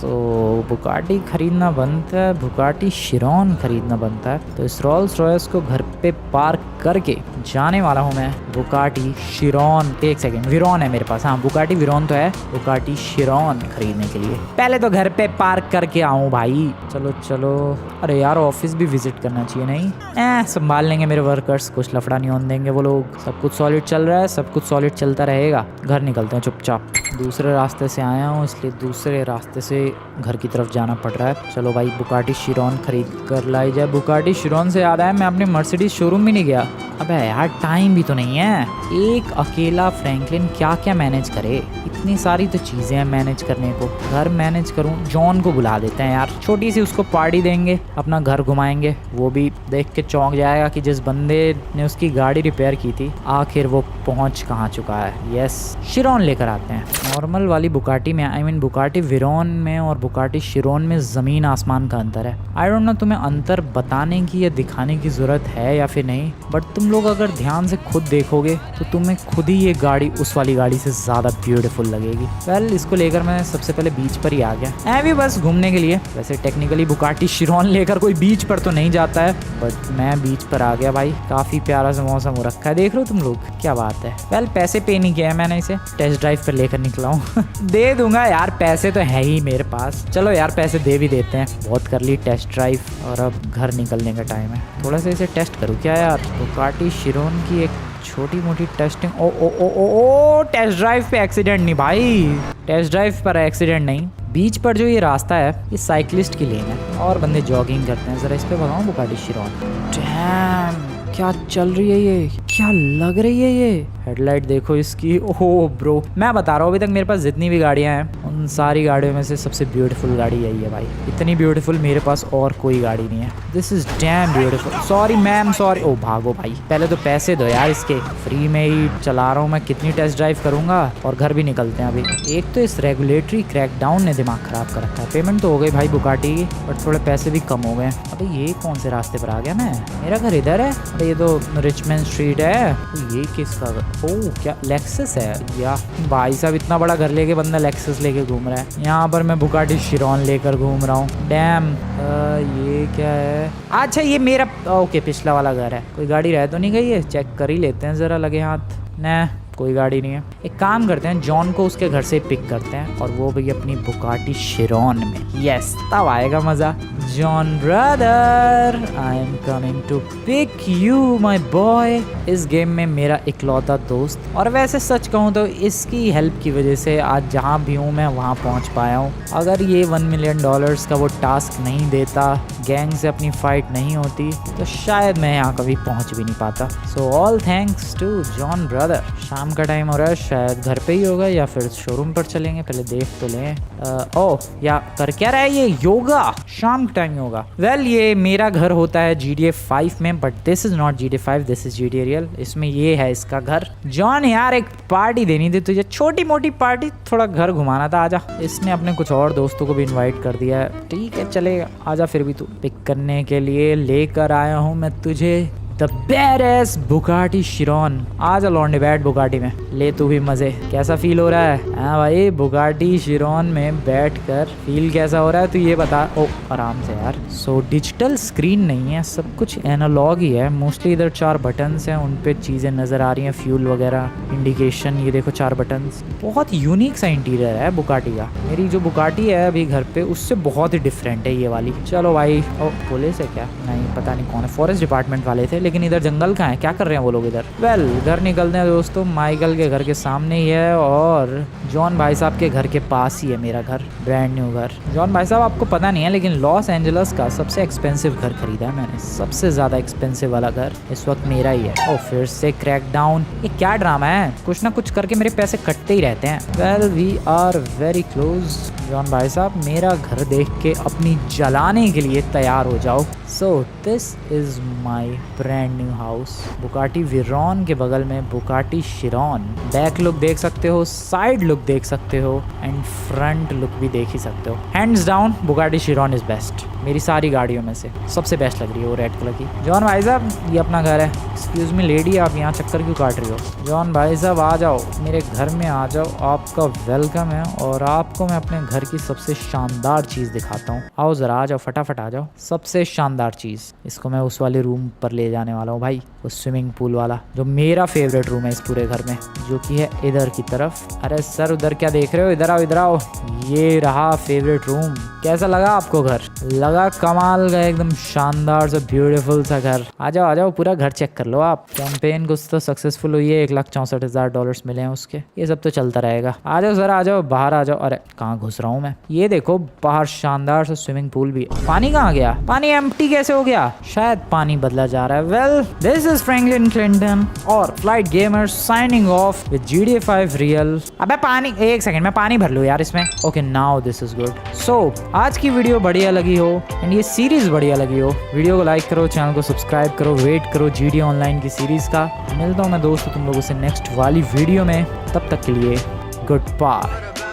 तो बुगाटी खरीदना बनता है, बुगाटी शिरॉन खरीदना बनता है। तो इस रोल्स रॉयस को घर पे पार्क करके जाने वाला हूँ मैं बुगाटी शिरॉन। एक सेकेंड, विरॉन है मेरे पास, हाँ बुगाटी विरॉन तो है, बुगाटी शिरॉन खरीदने के लिए पहले तो घर पे पार्क करके आऊँ भाई। चलो चलो, अरे यार ऑफिस भी विजिट करना चाहिए नहीं? संभाल लेंगे मेरे वर्कर्स, कुछ लफड़ा नहीं होने देंगे वो लोग। सब कुछ सॉलिड चल रहा है, सब कुछ सॉलिड चलता रहेगा। घर निकलते हैं चुपचाप, दूसरे रास्ते से आया हूँ इसलिए दूसरे रास्ते से घर की तरफ जाना पड़ रहा है। चलो भाई बुगाटी शिरॉन खरीद कर लाई जाए। बुगाटी शिरॉन से याद आया मैं अपने मर्सिडीज शोरूम भी नहीं गया। अबे यार टाइम भी तो नहीं है, एक अकेला फ्रैंकलिन क्या क्या मैनेज करे, इतनी सारी तो चीज़ें हैं मैनेज करने को। घर मैनेज करूं, जॉन को बुला देते हैं यार, छोटी सी उसको पार्टी देंगे, अपना घर घुमाएंगे, वो भी देख के चौंक जाएगा कि जिस बंदे ने उसकी गाड़ी रिपेयर की थी आखिर वो पहुंच कहाँ चुका है। यस, शिरॉन लेकर आते हैं। नॉर्मल वाली बुगाटी में, आई मीन बुगाटी विरॉन में और बुगाटी शिरॉन में ज़मीन आसमान का अंतर है। आई डोंट नो तुम्हें अंतर बताने की या दिखाने की ज़रूरत है या फिर नहीं, बट तुम लोग अगर ध्यान से खुद देखोगे तो तुम्हें खुद ही ये गाड़ी उस वाली गाड़ी से ज़्यादा ब्यूटीफुल लगेगी। वेल इसको लेकर मैं सबसे पहले बीच पर ही आ गया, मैं भी बस घूमने के लिए। वैसे टेक्निकली बुगाटी शिरॉन लेकर कोई बीच पर तो नहीं जाता है, बट मैं बीच पर आ गया भाई। काफ़ी प्यारा सा मौसम हो रखा है, देख रहे हो तुम लोग, क्या बात है। वेल पैसे पे नहीं किया है मैंने, इसे टेस्ट ड्राइव पर लेकर निकला हूँ। दे दूंगा यार, पैसे तो है ही मेरे पास। चलो यार पैसे दे भी देते हैं, बहुत कर ली टेस्ट ड्राइव और अब घर निकलने का टाइम है। थोड़ा सा इसे टेस्ट करूँ क्या यार। बुगाटी शिरॉन की एक छोटी मोटी टेस्टिंग। ओ ओ ओ ओ ओ, टेस्ट ड्राइव पे एक्सीडेंट नहीं भाई, टेस्ट ड्राइव पर एक्सीडेंट नहीं। बीच पर जो ये रास्ता है ये साइकिलिस्ट की लेन है और बंदे जॉगिंग करते हैं। जरा इस पे बताऊँ बुगाटी शिरॉन, डैम क्या चल रही है ये, क्या लग रही है ये। हेडलाइट देखो इसकी, ओह ब्रो, मैं बता रहा हूँ अभी तक मेरे पास जितनी भी गाड़ियाँ हैं उन सारी गाड़ियों में से सबसे ब्यूटीफुल गाड़ी यही है भाई। इतनी ब्यूटीफुल मेरे पास और कोई गाड़ी नहीं है। This is damn beautiful. Sorry ma'am, sorry. ओ भागो भाई, पहले तो पैसे दो यार इसके, फ्री में ही चला रहा हूँ मैं, कितनी टेस्ट ड्राइव करूंगा। और घर भी निकलते हैं अभी। एक तो इस रेगुलेटरी क्रैकडाउन ने दिमाग खराब कर रखा है। पेमेंट तो हो गई भाई बुगाटी की, बट थोड़े पैसे भी कम हो गए। अबे ये कौन से रास्ते पर आ गया मैं, मेरा घर इधर है। अरे ये तो रिचमंड स्ट्रीट है। तो ये किसका, ओह क्या लेक्सस है या भाई साहब, इतना बड़ा घर लेके बंदा लेक्सस लेके घूम रहा है। यहाँ पर मैं बुगाटी शिरॉन लेकर घूम रहा हूँ। डैम, ये क्या है? अच्छा ये मेरा, ओके पिछला वाला घर है। कोई गाड़ी रह तो नहीं गई है, चेक कर ही लेते हैं जरा लगे हाथ। न कोई गाड़ी नहीं है। एक काम करते हैं, जॉन को उसके घर से पिक करते हैं और वो भी अपनी बुगाटी शिरॉन में। यस, तब आएगा मजा। John brother, I am coming to pick you my boy. इस गेम में मेरा इकलौता दोस्त, और वैसे सच कहूँ तो इसकी हेल्प की वजह से आज जहाँ भी हूँ मैं वहाँ पहुँच पाया हूँ। अगर ये $1 मिलियन का वो टास्क नहीं देता, गैंग से अपनी फाइट नहीं होती, तो शायद मैं यहाँ कभी पहुँच भी नहीं पाता। So all thanks to John brother. शाम का टाइम हो रहा है, शायद घर पे ही होगा या फिर शोरूम पर चलेंगे, पहले देख तो लें। ओह, या कर क्या रहा है ये? योगा शाम के टाइम होगा। वेल, ये मेरा घर होता है GTA 5 में, but this is not GTA 5, this is GTA real. इसमें ये है इसका घर। जॉन यार, एक पार्टी देनी थी तुझे, छोटी मोटी पार्टी, थोड़ा घर घुमाना था, आजा। इसने अपने कुछ और दोस्तों को भी इनवाइट कर दिया है। ठीक है, चलेगा, आजा फिर भी तू। पिक करने के लिए लेकर आया हूँ मैं तुझे द बेरेस बुगाटी शिरॉन। आजा लौंडे, बैठ बुगाटी में, ले तू भी मजे। कैसा फील हो रहा है? हाँ भाई, बुगाटी शिरॉन में बैठकर फील कैसा हो रहा है तू ये बता। ओ आराम से यार। सो डिजिटल स्क्रीन नहीं है, सब कुछ एनालॉग ही है। मोस्टली इधर 4 बटन्स हैं, उन पे चीजें नजर आ रही हैं, फ्यूल वगैरह, इंडिकेशन। ये देखो 4 बटन्स। बहुत यूनिक सा इंटीरियर है बुगाटी का। मेरी जो बुगाटी है अभी घर पे, उससे बहुत ही डिफरेंट है ये वाली। चलो भाई। ओ पुलिस है क्या? नहीं, पता नहीं कौन है, फॉरेस्ट डिपार्टमेंट वाले थे। लेकिन इधर जंगल कहाँ है? क्या कर रहे हैं वो लोग इधर? वेल, घर निकलते हैं दोस्तों। माइकल के घर के सामने ही है और जॉन भाई साहब के घर के पास ही है मेरा घर, ब्रांड न्यू घर। जॉन भाई साहब, आपको पता नहीं है लेकिन लॉस एंजलस का सबसे एक्सपेंसिव घर खरीदा है मैंने। सबसे ज्यादा एक्सपेंसिव वाला घर इस वक्त मेरा ही है। और फिर से क्रैकडाउन। ये क्या ड्रामा है? कुछ ना कुछ करके मेरे पैसे कटते ही रहते हैं। Well, we are very close. John भाई साहब, मेरा घर देख के अपनी जलाने के लिए तैयार हो जाओ। So this is my brand new house. Bugatti Veyron के बगल में बुगाटी शिरॉन। बैक लुक देख सकते हो, साइड लुक देख सकते हो, एंड फ्रंट लुक भी देख ही सकते हो। Hands down Bugatti Sharon is best. मेरी सारी गाड़ियों में से सबसे बेस्ट लग रही है वो रेड कलर की। जॉन भाई साहब, ये अपना घर है। एक्सक्यूज मी लेडी, आप यहाँ चक्कर क्यों काट रही हो? जॉन भाई साहब, आ जाओ मेरे घर में, आ जाओ, आपका वेलकम है। और आपको मैं अपने घर की सबसे शानदार चीज़ दिखाता हूँ। आओ ज़रा, आ जाओ, फटाफट आ जाओ। सबसे शानदार चीज़, इसको मैं उस वाले रूम पर ले जाने वाला हूँ भाई, उस स्विमिंग पूल वाला, जो मेरा फेवरेट रूम है इस पूरे घर में, जो कि है इधर की तरफ। अरे सर, उधर क्या देख रहे हो? इधर आओ, इधर आओ। ये रहा फेवरेट रूम। कैसा लगा आपको घर? लगा कमाल का, एकदम शानदार सा ब्यूटीफुल सा घर। आ जाओ, आ जाओ, पूरा घर चेक कर लो आप। कैंपेन कुछ तो सक्सेसफुल हुई है, $1,64,000 मिले हैं उसके। ये सब तो चलता रहेगा। आ जाओ सर, आ जाओ, बाहर आ जाओ। अरे कहाँ घुस रहा हूँ मैं? ये देखो बाहर शानदार सा स्विमिंग पूल भी है। पानी कहाँ गया? पानी एम्प्टी कैसे हो गया? शायद पानी बदला जा रहा है। Well, this is Franklin Clinton और flight gamer signing off with GTA 5 real. अबे पानी, एक सेकंड, मैं पानी भर लूँ यार इसमें। Okay, now this is good. So आज की वीडियो बढ़िया लगी हो एंड ये सीरीज बढ़िया लगी हो, वीडियो को लाइक करो, चैनल को सब्सक्राइब करो, वेट करो GTA ऑनलाइन की सीरीज का। मिलता हूँ मैं दोस्तों तुम लोगों से नेक्स्ट वाली वीडियो में। तब तक के लिए गुड बाय।